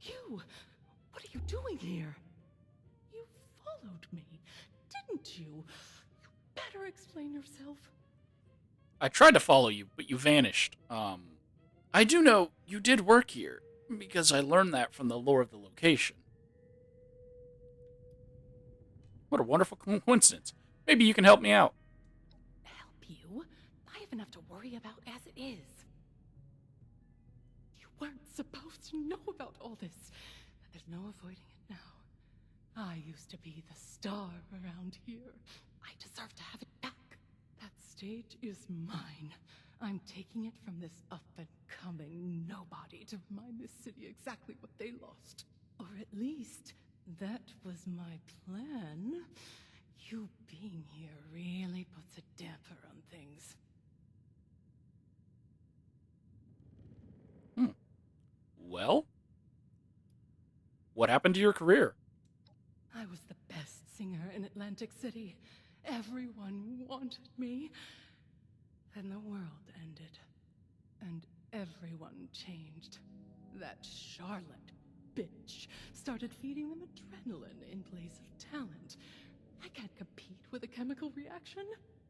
You! What are you doing here? You followed me, didn't you? You better explain yourself. I tried to follow you, but you vanished. I do know you did work here, because I learned that from the lore of the location. What a wonderful coincidence. Maybe you can help me out. Help you? I have enough to worry about as it is. You weren't supposed to know about all this. There's no avoiding it now. I used to be the star around here. I deserve to have it back. That stage is mine. I'm taking it from this up-and-coming nobody to remind this city exactly what they lost. Or at least, that was my plan. You being here really puts a damper on things. Well? What happened to your career? I was the best singer in Atlantic City. Everyone wanted me. Then the world ended. And everyone changed. That Charlotte bitch started feeding them adrenaline in place of talent. I can't compete with a chemical reaction.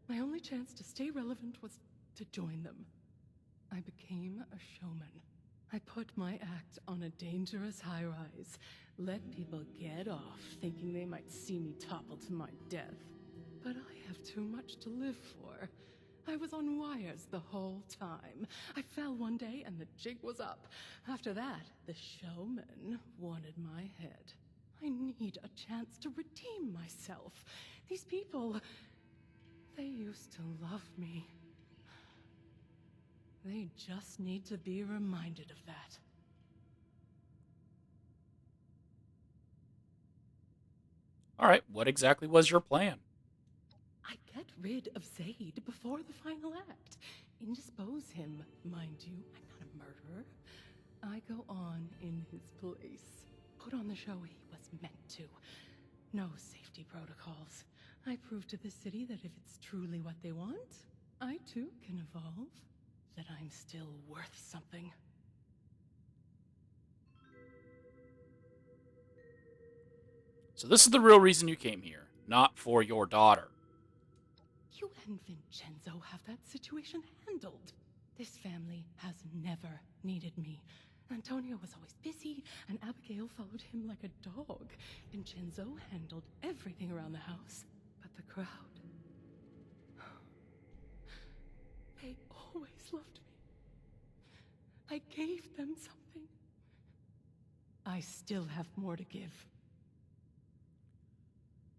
My only chance to stay relevant was to join them. I became a showman. I put my act on a dangerous high-rise, let people get off thinking they might see me topple to my death. But I have too much to live for. I was on wires the whole time. I fell one day and the jig was up. After that, the showman wanted my head. I need a chance to redeem myself. These people, they used to love me. They just need to be reminded of that. Alright, what exactly was your plan? I get rid of Zaid before the final act. Indispose him, mind you. I'm not a murderer. I go on in his place. Put on the show he was meant to. No safety protocols. I prove to the city that if it's truly what they want, I too can evolve. That I'm still worth something. So this is the real reason you came here, not for your daughter. You and Vincenzo have that situation handled. This family has never needed me. Antonio was always busy, and Abigail followed him like a dog. Vincenzo handled everything around the house, but the crowd... They always loved me. I gave them something. I still have more to give.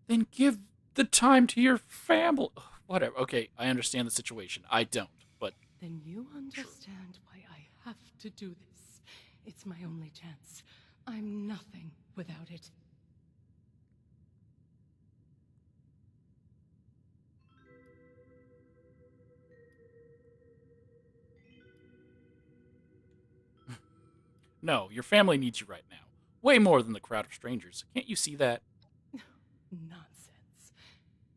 Then give the time to your family. Whatever. Okay, I understand the situation. I don't, but... Then you understand why I have to do this. It's my only chance. I'm nothing without it. No, your family needs you right now. Way more than the crowd of strangers. Can't you see that? Nonsense.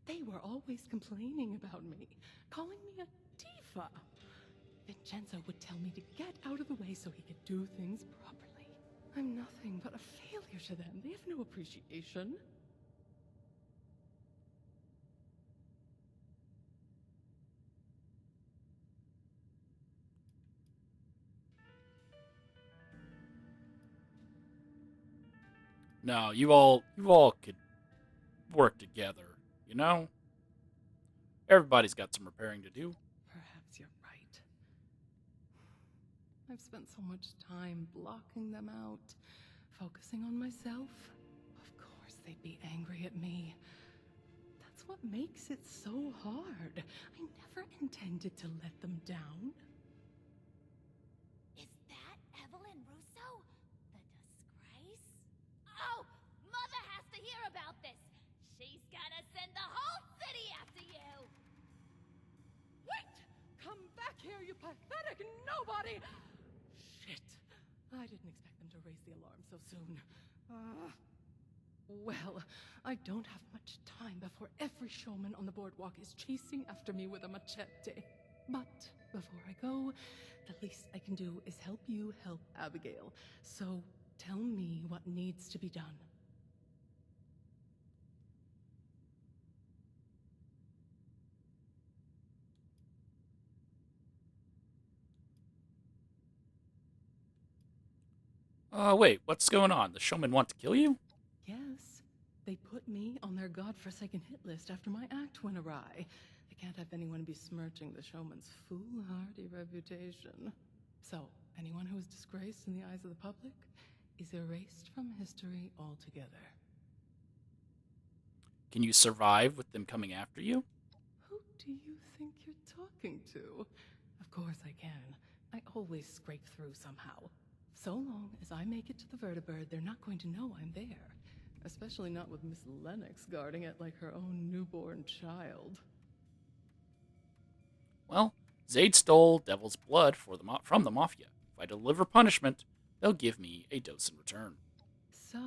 They were always complaining about me, calling me a diva. Vincenzo would tell me to get out of the way so he could do things properly. I'm nothing but a failure to them. They have no appreciation. No, you all could work together, you know? Everybody's got some repairing to do. Perhaps you're right. I've spent so much time blocking them out, focusing on myself. Of course they'd be angry at me. That's what makes it so hard. I never intended to let them down. Is that Evelyn Russo? The disgrace? Oh, Mother has to hear about this. She's gonna send the whole city after you. Wait! Come back here, you pathetic nobody! Shit. I didn't expect them to raise the alarm so soon. Well, I don't have much time before every showman on the boardwalk is chasing after me with a machete. But before I go, the least I can do is help you help Abigail. So tell me what needs to be done. Wait, what's going on? The showmen want to kill you? Yes, they put me on their godforsaken hit list after my act went awry. They can't have anyone besmirching the showman's foolhardy reputation. So, anyone who is disgraced in the eyes of the public is erased from history altogether. Can you survive with them coming after you? Who do you think you're talking to? Of course I can. I always scrape through somehow. So long as I make it to the vertibird, they're not going to know I'm there. Especially not with Miss Lennox guarding it like her own newborn child. Well, Zaid stole Devil's blood from the Mafia. If I deliver punishment, they'll give me a dose in return. So,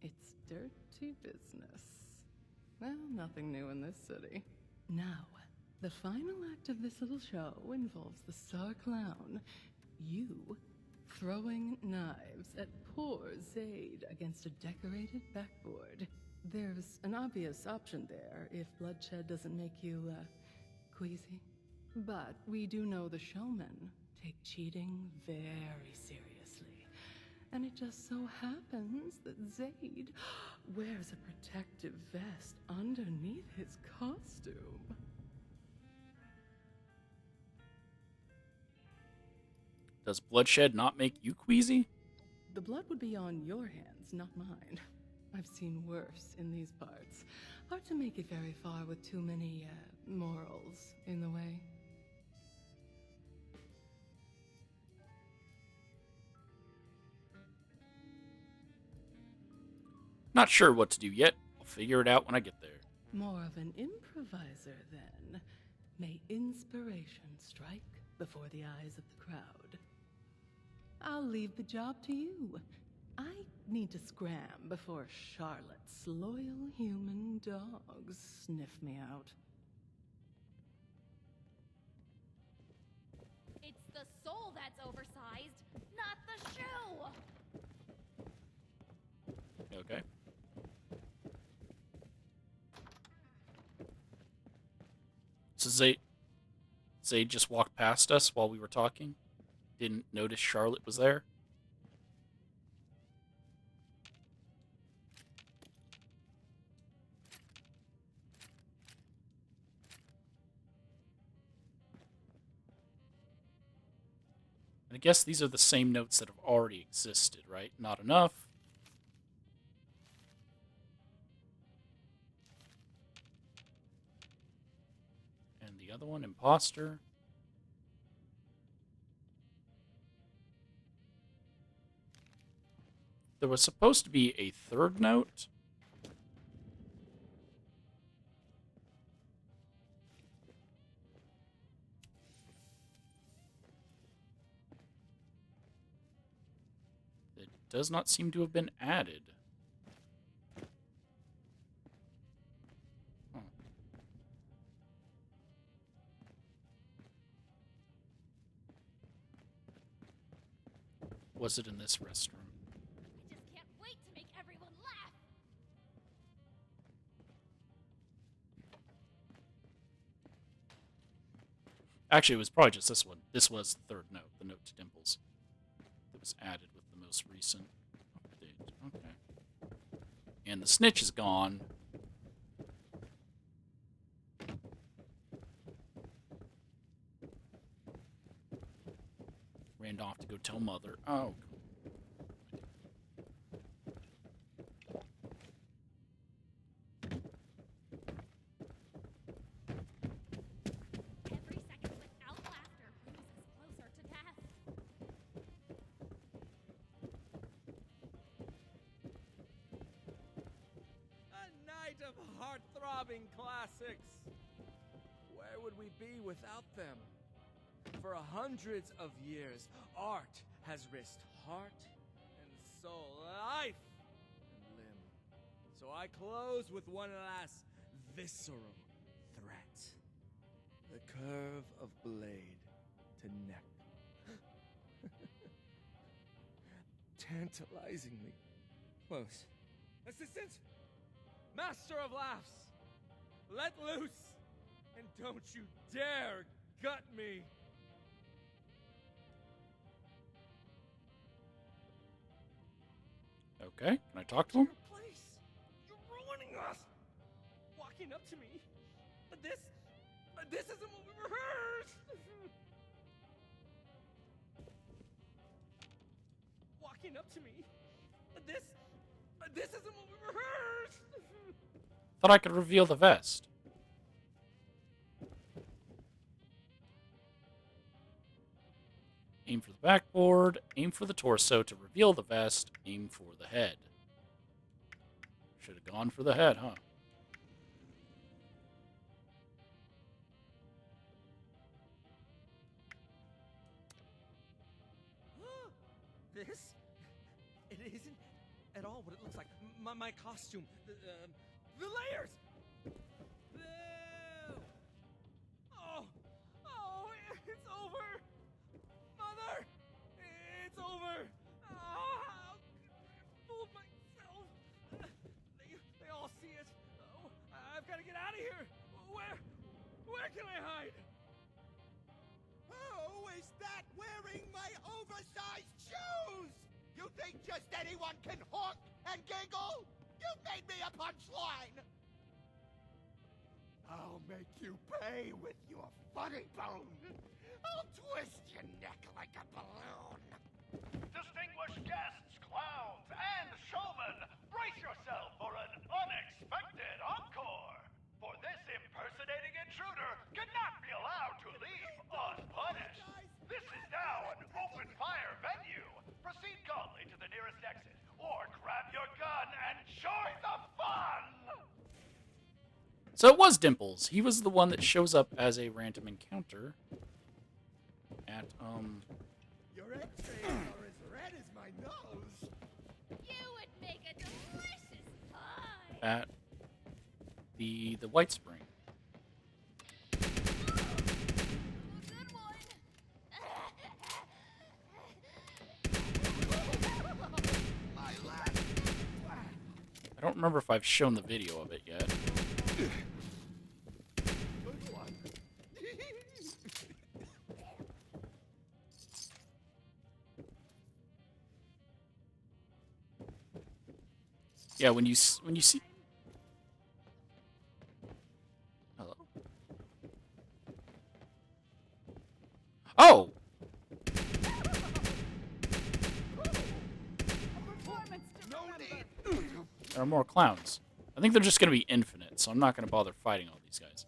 it's dirty business. Well, nothing new in this city. Now, the final act of this little show involves the star clown, you, throwing knives at poor Zaid against a decorated backboard. There's an obvious option there if bloodshed doesn't make you, queasy. But we do know the showmen take cheating very seriously. And it just so happens that Zaid wears a protective vest underneath his costume. Does bloodshed not make you queasy? The blood would be on your hands, not mine. I've seen worse in these parts. Hard to make it very far with too many, morals in the way. Not sure what to do yet. I'll figure it out when I get there. More of an improviser, then. May inspiration strike before the eyes of the crowd. I'll leave the job to you. I need to scram before Charlotte's loyal human dogs sniff me out. It's the soul that's oversized, not the shoe! Okay. So Zaid just walked past us while we were talking? Didn't notice Charlotte was there? And I guess these are the same notes that have already existed, right? Not enough. And the other one, imposter. There was supposed to be a third note. That does not seem to have been added. Huh. Was it in this restroom? I just can't wait to make everyone laugh! Actually, it was probably just this one. This was the third note, the note to Dimples. That was added with the most recent update. Okay. And the snitch is gone. Ran off to go tell Mother. Oh. of heart-throbbing classics. Where would we be without them? For hundreds of years, art has risked heart and soul, life and limb. So I close with one last visceral threat. The curve of blade to neck. Tantalizingly close. Assistant! Master of laughs! Let loose! And don't you dare gut me! Okay, can I talk to him? Please! You're ruining us! Walking up to me. This isn't what we rehearsed! Walking up to me. This isn't what we rehearsed! Thought I could reveal the vest. Aim for the backboard, aim for the torso to reveal the vest, aim for the head. Should have gone for the head, huh? This? It isn't at all what it looks like. My costume. The layers! Boo! Oh! It's over! Mother! It's over! Oh, I fooled myself! They all see it. Oh, I've got to get out of here! Where can I hide? Who is that wearing my oversized shoes? You think just anyone can honk and giggle? You made me a punchline! I'll make you pay with your funny bone. I'll twist your neck like a balloon. Distinguished guests, clowns, and showmen, brace yourself for an unexpected encore. For this impersonating intruder cannot be allowed to leave unpunished. This is now an open-fire venue. Proceed calmly to the nearest exit, or grab your gun and join the fun! So it was Dimples. He was the one that shows up as a random encounter at, Your x-rays are as red as my nose. You would make a delicious pie. at the White Spring. I don't remember if I've shown the video of it yet. Yeah, when you see. Hello. Oh. There are more clowns. I think they're just going to be infinite, so I'm not going to bother fighting all these guys.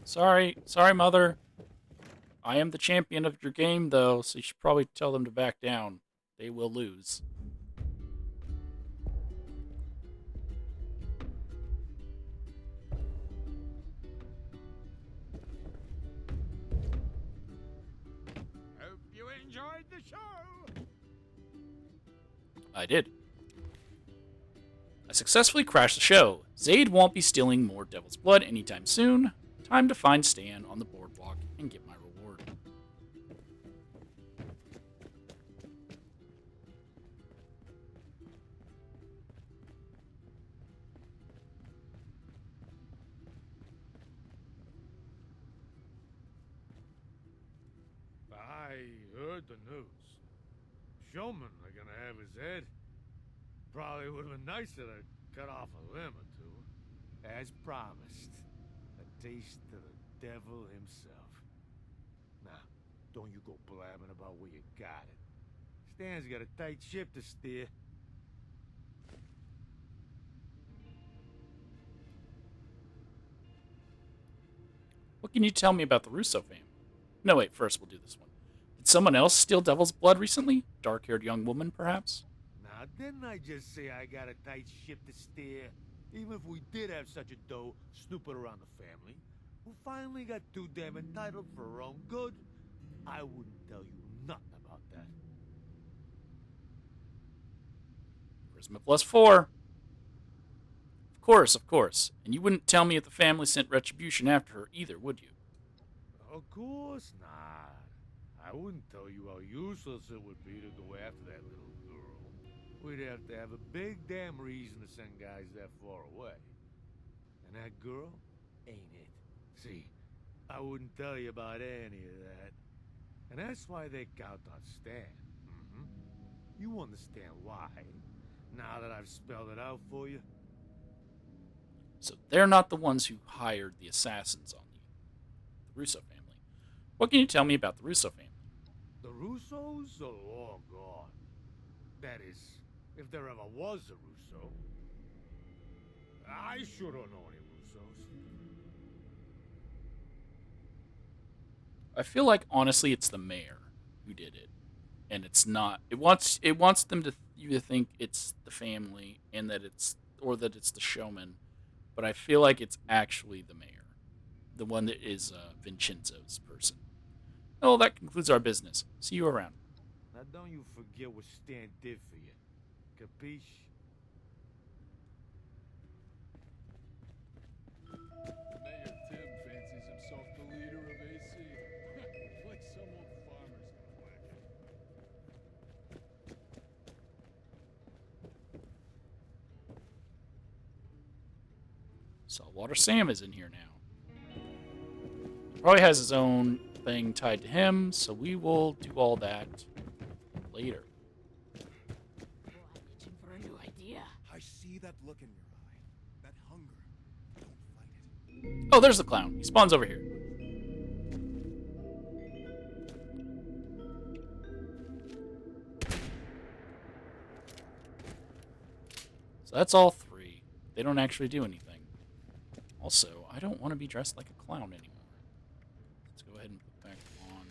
Sorry, Mother. I am the champion of your game, though, so you should probably tell them to back down. They will lose. Hope you enjoyed the show. I did. I successfully crashed the show. Zaid won't be stealing more Devil's Blood anytime soon. Time to find Stan on the boardwalk and get my reward. I heard the news. Showmen are gonna have his head. Probably would have been nicer to cut off a limb or two. As promised. A taste of the devil himself. Now, don't you go blabbing about where you got it. Stan's got a tight ship to steer. What can you tell me about the Russo family? No, wait, first we'll do this one. Did someone else steal Devil's Blood recently? Dark-haired young woman, perhaps? Now, didn't I just say I got a tight ship to steer? Even if we did have such a doe snooping around the family, who finally got too damn entitled for her own good, I wouldn't tell you nothing about that. Charisma +4. Of course, of course. And you wouldn't tell me if the family sent retribution after her either, would you? Of course not. I wouldn't tell you how useless it would be to go after that little girl. We'd have to have a big damn reason to send guys that far away. And that girl ain't it. See, I wouldn't tell you about any of that. And that's why they count on Stan. You understand why, now that I've spelled it out for you? So they're not the ones who hired the assassins on you. The Russo family. What can you tell me about the Russo family? The Russos are long gone. That is, if there ever was a Russo. I sure don't know any Russos. I feel like, honestly, it's the mayor who did it. And it's not. It wants them to you to think it's the family and that it's the showman, but I feel like it's actually the mayor, the one that is Vincenzo's person. Well, that concludes our business. See you around. Now don't you forget what Stan did for you. Capiche? Mayor Tim fancies himself the leader of AC. Like some old farmer's clique. Saltwater Sam is in here now. Probably has his own thing tied to him, so we will do all that later. For a new idea. I see that look in your eye. That hunger. Don't fight it. Oh, there's the clown. He spawns over here. So that's all three. They don't actually do anything. Also, I don't want to be dressed like a clown anymore. Let's go ahead and put back on.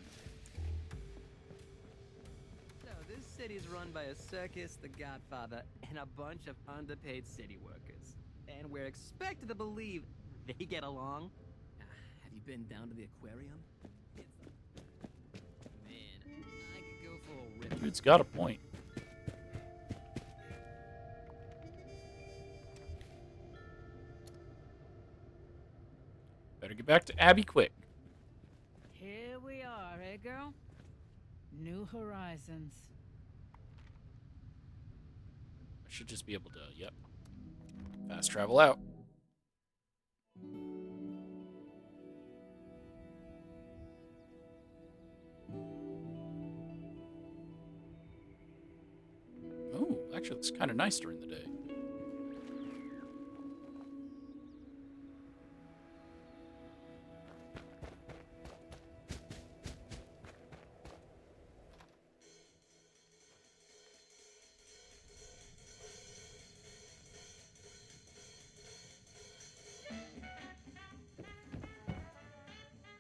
So this city's run by a circus, the Godfather, and a bunch of underpaid city workers. And we're expected to believe they get along. Have you been down to the aquarium? Man, I could go for a rip. Dude's got a point. Better get back to Abby quick. Here we are, eh, girl? New horizons. I should just be able to, yep. Fast travel out. Oh, actually, it's kind of nice during the day.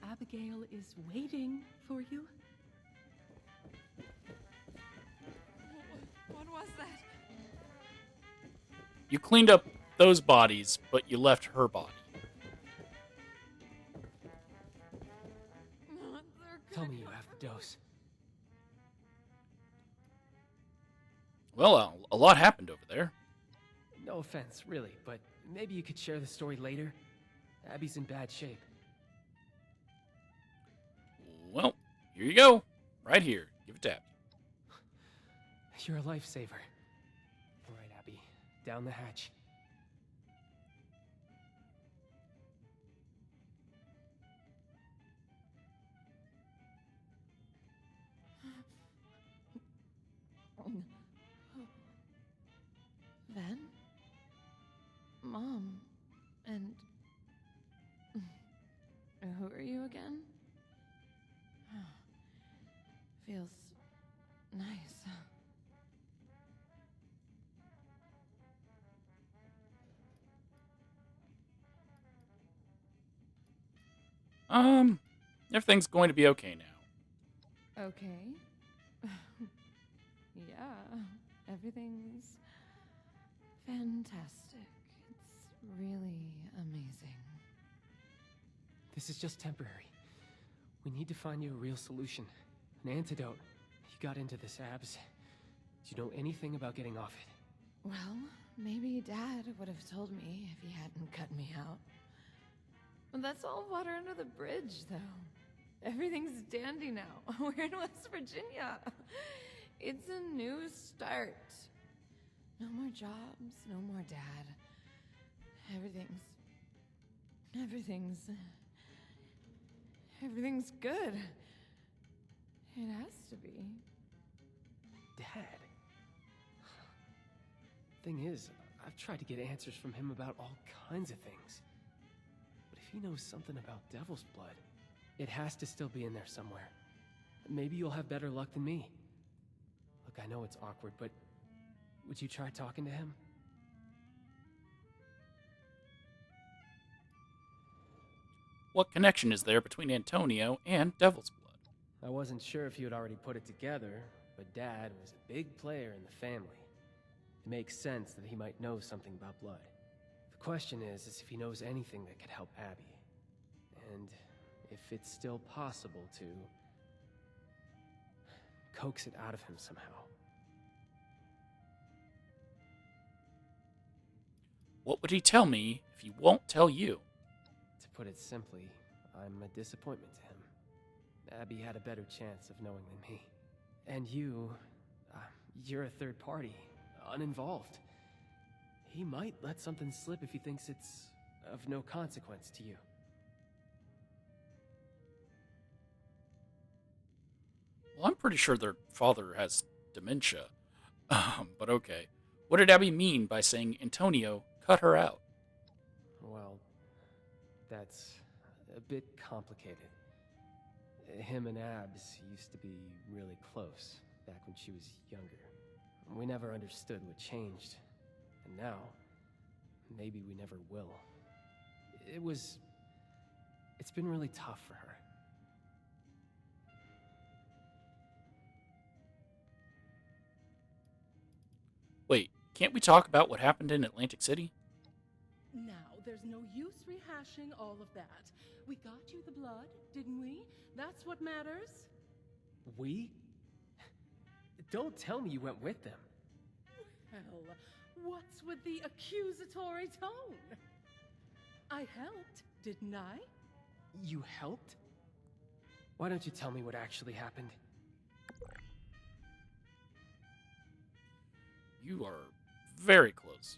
Abigail is waiting for you. What was that? You cleaned up those bodies, but you left her body. Tell me you have the dose. Well, a lot happened over there. No offense, really, but maybe you could share the story later. Abby's in bad shape. Well, here you go. Right here. Give it to Abby. You're a lifesaver. All right, Abby. Down the hatch. Then? Mom. And... Who are you again? Feels nice. Everything's going to be okay now. Okay. Yeah, everything's fantastic. It's really amazing. This is just temporary. We need to find you a real solution. An antidote. You got into this, Abs. Do you know anything about getting off it? Well, maybe Dad would have told me if he hadn't cut me out. But that's all water under the bridge, though. Everything's dandy now. We're in West Virginia. It's a new start. No more jobs, no more Dad. Everything's good. It has to be. Dad? Thing is, I've tried to get answers from him about all kinds of things. But if he knows something about Devil's Blood, it has to still be in there somewhere. Maybe you'll have better luck than me. Look, I know it's awkward, but would you try talking to him? What connection is there between Antonio and Devil's Blood? I wasn't sure if you had already put it together, but Dad was a big player in the family. It makes sense that he might know something about blood. The question is if he knows anything that could help Abby. And if it's still possible to coax it out of him somehow. What would he tell me if he won't tell you? To put it simply, I'm a disappointment to him. Abby had a better chance of knowing than me. And you're a third party, uninvolved. He might let something slip if he thinks it's of no consequence to you. Well, I'm pretty sure their father has dementia. But okay. What did Abby mean by saying Antonio cut her out? Well, that's a bit complicated. Him and Abs used to be really close back when she was younger. We never understood what changed. And now, maybe we never will. It's been really tough for her. Wait, can't we talk about what happened in Atlantic City? Now, there's no use rehashing all of that. We got you the blood, didn't we? That's what matters. We? Don't tell me you went with them. Hell, what's with the accusatory tone? I helped, didn't I? You helped? Why don't you tell me what actually happened? You are very close.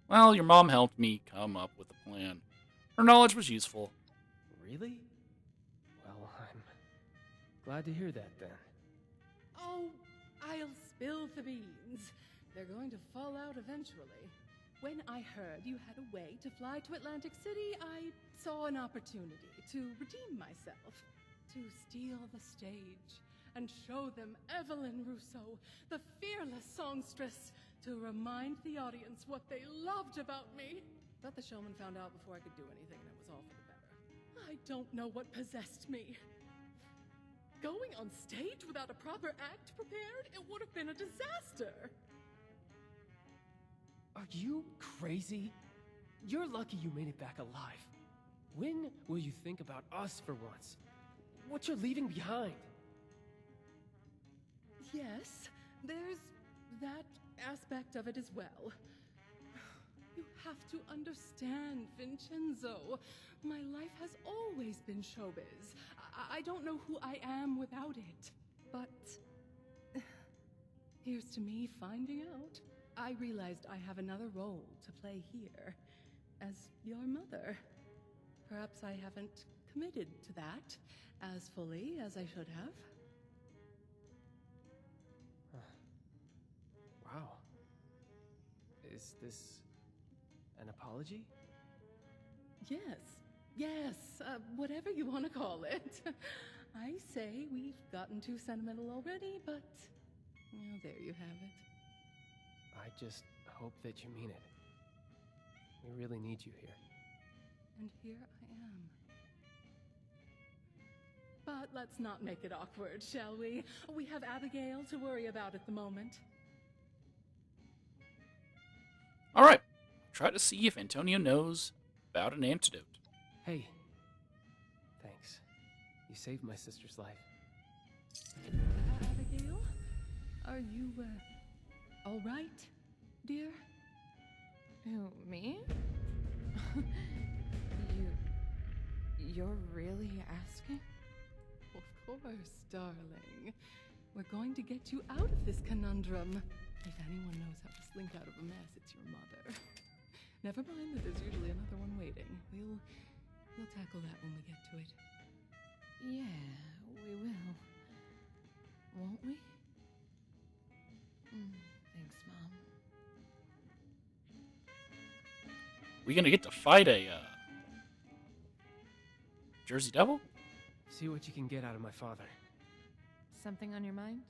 Well, your mom helped me come up with a plan. Her knowledge was useful. Really? Well, I'm glad to hear that then. Oh, I'll spill the beans. They're going to fall out eventually. When I heard you had a way to fly to Atlantic City, I saw an opportunity to redeem myself. To steal the stage and show them Evelyn Rousseau, the fearless songstress, to remind the audience what they loved about me. But the showman found out before I could do anything, and it was all for the better. I don't know what possessed me. Going on stage without a proper act prepared, it would have been a disaster. Are you crazy? You're lucky you made it back alive. When will you think about us for once? What you're leaving behind? Yes, there's that aspect of it as well. You have to understand, Vincenzo. My life has always been showbiz. I don't know who I am without it. But here's to me finding out. I realized I have another role to play here as your mother. Perhaps I haven't committed to that as fully as I should have. Wow. Is this an apology? Yes, whatever you want to call it. I say we've gotten too sentimental already, but well, there you have it. I just hope that you mean it. We really need you here. And here I am. But let's not make it awkward, shall we? We have Abigail to worry about at the moment. All right. Try to see if Antonio knows about an antidote. Hey. Thanks. You saved my sister's life. Abigail? Are you, all right, dear? Who, me? You're really asking? Of course, darling. We're going to get you out of this conundrum. If anyone knows how to slink out of a mess, it's your mother. Never mind that there's usually another one waiting. We'll tackle that when we get to it. Yeah, we will. Won't we? Thanks, Mom. We gonna get to fight a Jersey Devil? See what you can get out of my father. Something on your mind?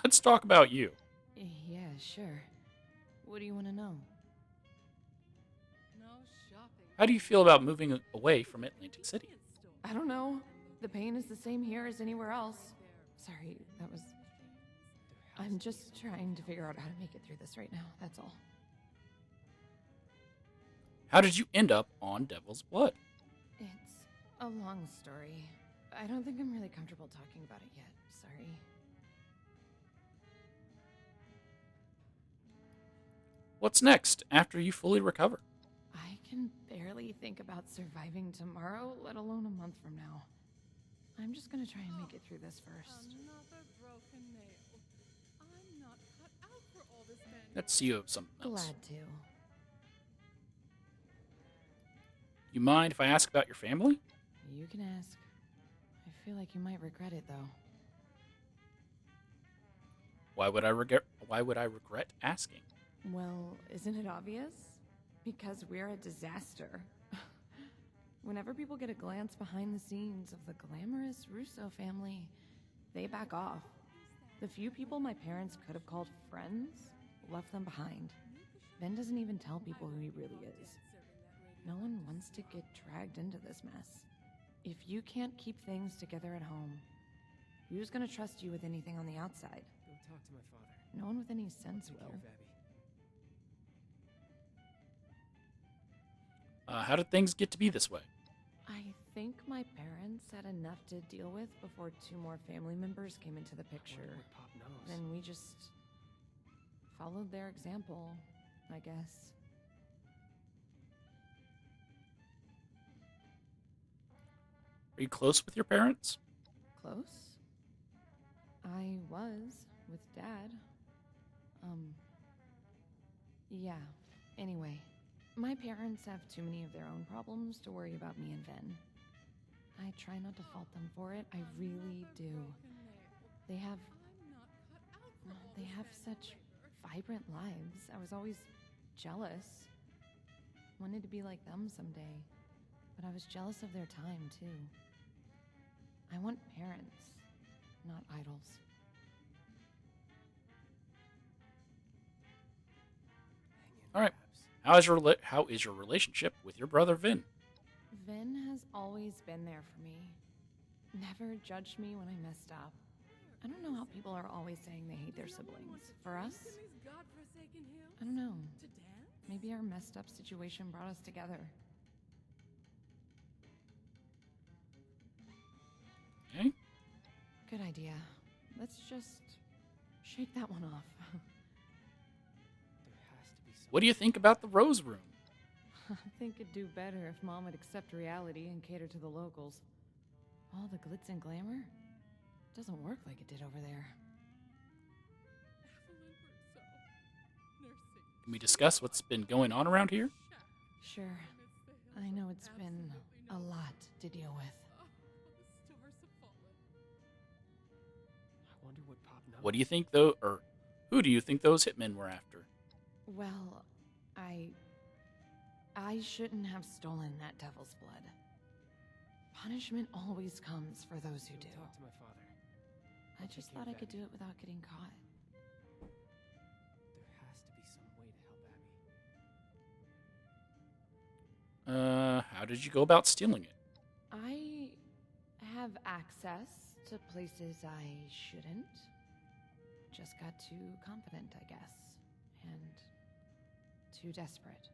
Let's talk about you. Yeah, sure. What do you want to know? No shopping. How do you feel about moving away from Atlantic City? I don't know. The pain is the same here as anywhere else. Sorry, that was... I'm just trying to figure out how to make it through this right now, that's all. How did you end up on Devil's Blood? It's a long story. I don't think I'm really comfortable talking about it yet. Sorry. What's next after you fully recover? I can barely think about surviving tomorrow, let alone a month from now. I'm just gonna try and make it through this first. Another broken nail. I'm not cut out for all this man. Let's see you have something else. Glad to. You mind if I ask about your family? You can ask. I feel like you might regret it, though. Why would I regret asking? Well, isn't it obvious? Because we're a disaster. Whenever people get a glance behind the scenes of the glamorous Russo family, they back off. The few people my parents could have called friends left them behind. Ben doesn't even tell people who he really is. No one wants to get dragged into this mess. If you can't keep things together at home, who's gonna trust you with anything on the outside? Go talk to my father. No one with any sense Take care will. of Abby. How did things get to be this way? I think my parents had enough to deal with before 2 more family members came into the picture. What Pop knows. Then we just followed their example, I guess. Are you close with your parents? Close? I was with Dad. Yeah. Anyway, my parents have too many of their own problems to worry about me and Ben. I try not to fault them for it. I really do. They have such vibrant lives. I was always jealous. Wanted to be like them someday. But I was jealous of their time, too. I want parents, not idols. All right. How is your relationship with your brother Vin? Vin has always been there for me. Never judged me when I messed up. I don't know how people are always saying they hate their siblings. For us, I don't know. Maybe our messed up situation brought us together. Okay. Good idea. Let's just shake that one off. What do you think about the Rose Room? I think it'd do better if Mom would accept reality and cater to the locals. All the glitz and glamour doesn't work like it did over there. Can we discuss what's been going on around here? Sure. I know it's been a lot to deal with. I wonder what Pop knows. What do you think, who do you think those hitmen were after? Well, I shouldn't have stolen that devil's blood. Punishment always comes for those who do. Talk to my father. I just thought I could do it without getting caught. How did you go about stealing it? I have access to places I shouldn't. Just got too confident, I guess. And too desperate.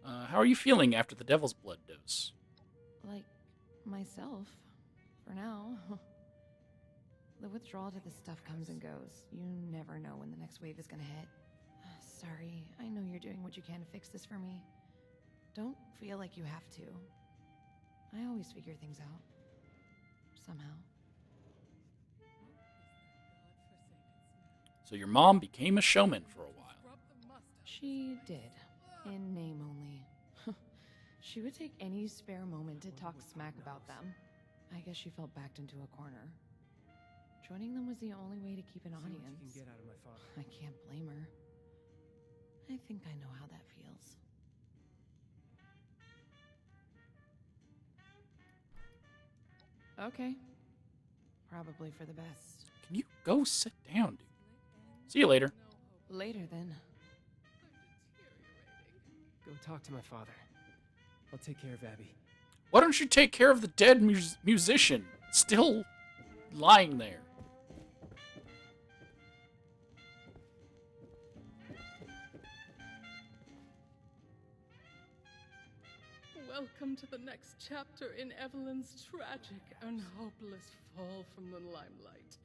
How are you feeling after the devil's blood dose? Like myself, for now. The withdrawal to this stuff comes and goes. You never know when the next wave is gonna hit. Sorry, I know you're doing what you can to fix this for me. Don't feel like you have to. I always figure things out. Somehow. So your mom became a showman for a while. She did. In name only. She would take any spare moment to talk smack about them. I guess she felt backed into a corner. Joining them was the only way to keep an audience. What you can get out of my father. I can't blame her. I think I know how that feels. Okay. Probably for the best. Can you go sit down, dude? See you later. Later, then. Go talk to my father. I'll take care of Abby. Why don't you take care of the dead musician? Still lying there. Welcome to the next chapter in Evelyn's tragic and hopeless fall from the limelight.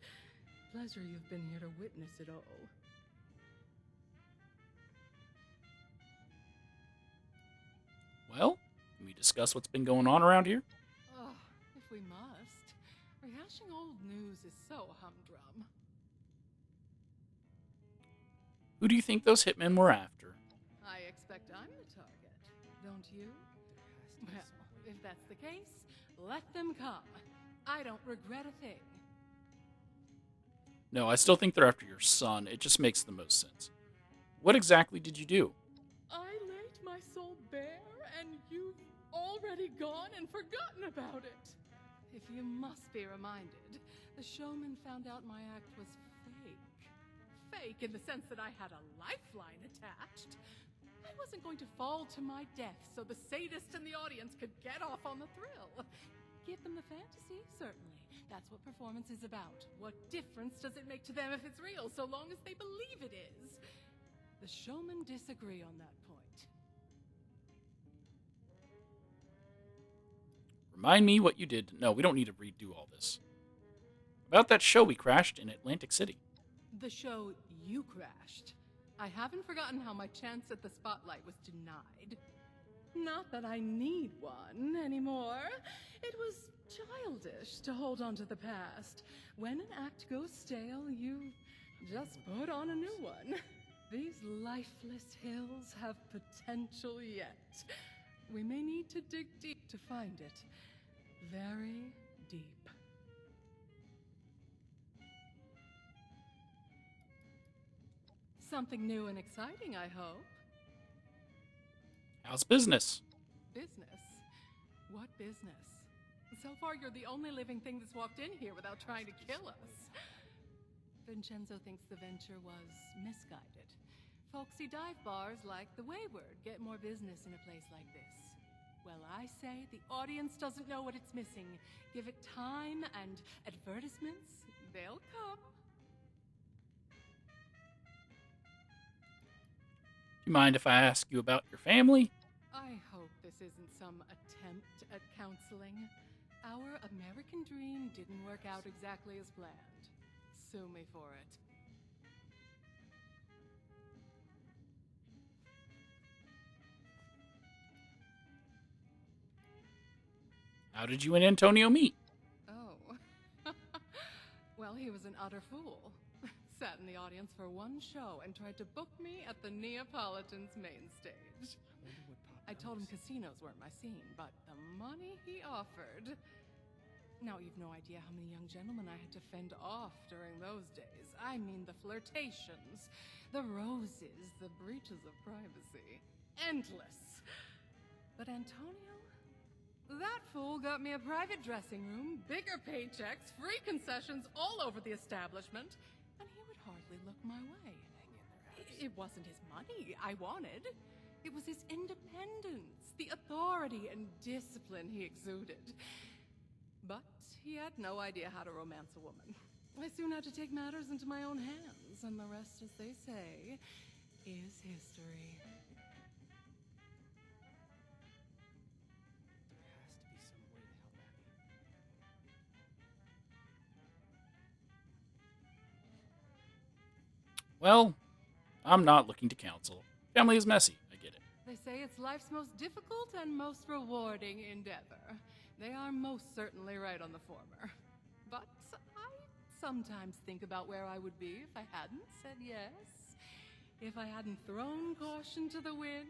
Pleasure you've been here to witness it all. Well, can we discuss what's been going on around here? Oh, if we must. Rehashing old news is so humdrum. Who do you think those hitmen were after? I expect I'm the target, don't you? Well, if that's the case, let them come. I don't regret a thing. No, I still think they're after your son. It just makes the most sense. What exactly did you do? I laid my soul bare, and you've already gone and forgotten about it. If you must be reminded, the showman found out my act was fake. Fake in the sense that I had a lifeline attached. I wasn't going to fall to my death so the sadist in the audience could get off on the thrill. Give them the fantasy, certainly. That's what performance is about. What difference does it make to them if it's real, so long as they believe it is? The showmen disagree on that point. Remind me what you did. No, we don't need to redo all this. About that show we crashed in Atlantic City. The show you crashed. I haven't forgotten how my chance at the spotlight was denied. Not that I need one anymore. It was childish to hold on to the past. When an act goes stale, you just put on a new one. These lifeless hills have potential yet. We may need to dig deep to find it. Very deep. Something new and exciting, I hope. How's business? Business? What business? So far, you're the only living thing that's walked in here without trying to kill us. Vincenzo thinks the venture was misguided. Folksy dive bars like the Wayward get more business in a place like this. Well, I say the audience doesn't know what it's missing. Give it time and advertisements, they'll come. Do you mind if I ask you about your family? I hope this isn't some attempt at counseling. Our American dream didn't work out exactly as planned. Sue me for it. How did you and Antonio meet? Oh. Well, he was an utter fool. Sat in the audience for one show and tried to book me at the Neapolitan's main stage. I told him casinos weren't my scene, but the money he offered... Now, you've no idea how many young gentlemen I had to fend off during those days. I mean, the flirtations, the roses, the breaches of privacy. Endless. But Antonio? That fool got me a private dressing room, bigger paychecks, free concessions all over the establishment, and he would hardly look my way. It wasn't his money I wanted. It was his independence, the authority and discipline he exuded. But he had no idea how to romance a woman. I soon had to take matters into my own hands, and the rest, as they say, is history. There has to be some way to help Abby. Well, I'm not looking to counsel. Family is messy. I get it. They say it's life's most difficult and most rewarding endeavor. They are most certainly right on the former. But I sometimes think about where I would be if I hadn't said yes. If I hadn't thrown caution to the wind.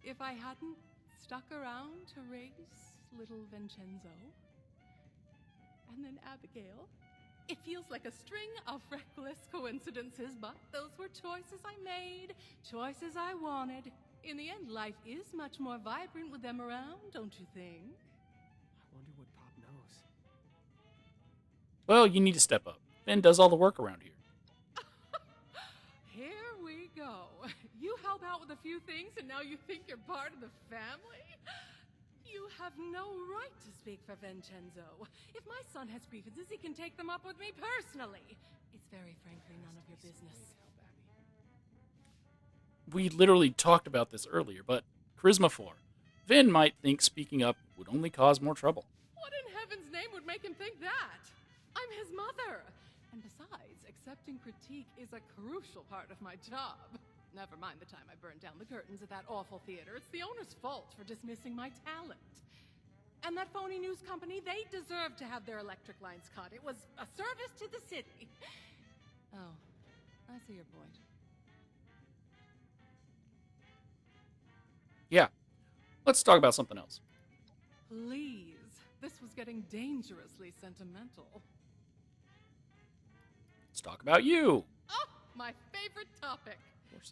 If I hadn't stuck around to raise little Vincenzo. And then Abigail. It feels like a string of reckless coincidences, but those were choices I made, choices I wanted. In the end, life is much more vibrant with them around, don't you think? I wonder what Pop knows. Well, you need to step up. Finn does all the work around here. Here we go. You help out with a few things, and now you think you're part of the family? You have no right to speak for Vincenzo. If my son has grievances, he can take them up with me personally. It's very frankly none of your business. We literally talked about this earlier, but Charisma 4. Vin might think speaking up would only cause more trouble. What in heaven's name would make him think that? I'm his mother. And besides, accepting critique is a crucial part of my job. Never mind the time I burned down the curtains at that awful theater. It's the owner's fault for dismissing my talent. And that phony news company, they deserve to have their electric lines cut. It was a service to the city. Oh, I see your point. Yeah. Let's talk about something else. Please. This was getting dangerously sentimental. Let's talk about you. Oh, my favorite topic.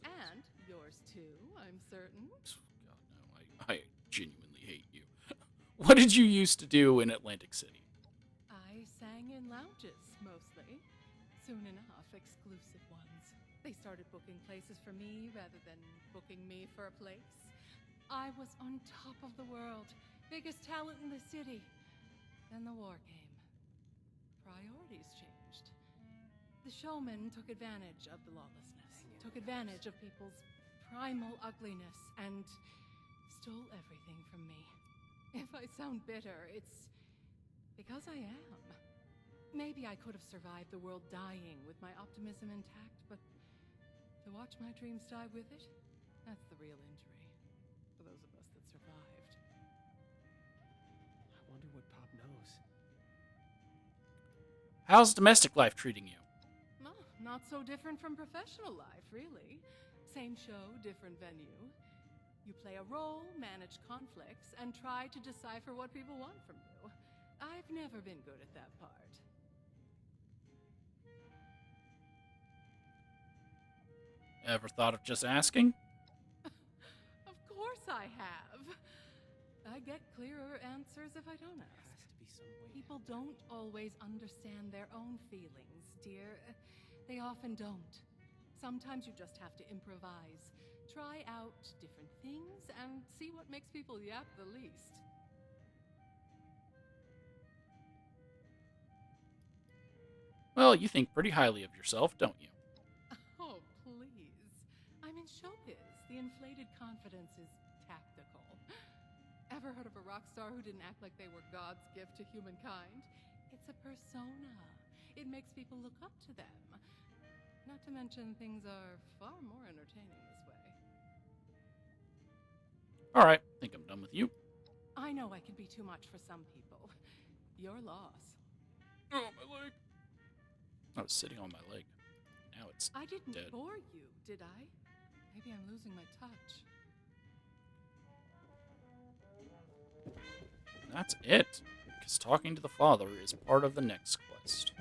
And yours too, I'm certain. God, no, I genuinely hate you. What did you used to do in Atlantic City? I sang in lounges, mostly. Soon enough, exclusive ones. They started booking places for me rather than booking me for a place. I was on top of the world, biggest talent in the city. Then the war came. Priorities changed. The showman took advantage of the lawlessness, took advantage of people's primal ugliness, and stole everything from me. If I sound bitter, it's because I am. Maybe I could have survived the world dying with my optimism intact, but to watch my dreams die with it, that's the real injury for those of us that survived. I wonder what Pop knows. How's domestic life treating you? Well, not so different from professional life, really. Same show, different venue. You play a role, manage conflicts, and try to decipher what people want from you. I've never been good at that part. Ever thought of just asking? Of course I have. I get clearer answers if I don't ask. People don't always understand their own feelings, dear. They often don't. Sometimes you just have to improvise. Try out different things and see what makes people yap the least. Well, you think pretty highly of yourself, don't you? Oh, please. I'm in showbiz. The inflated confidence is tactical. Ever heard of a rock star who didn't act like they were God's gift to humankind? It's a persona. It makes people look up to them. Not to mention, things are far more entertaining this way. All right, think I'm done with you. I know I can be too much for some people. Your loss. Oh, my leg. I was sitting on my leg. Now it's I didn't dead. bore you, did I? Maybe I'm losing my touch. That's it. Because talking to the father is part of the next quest.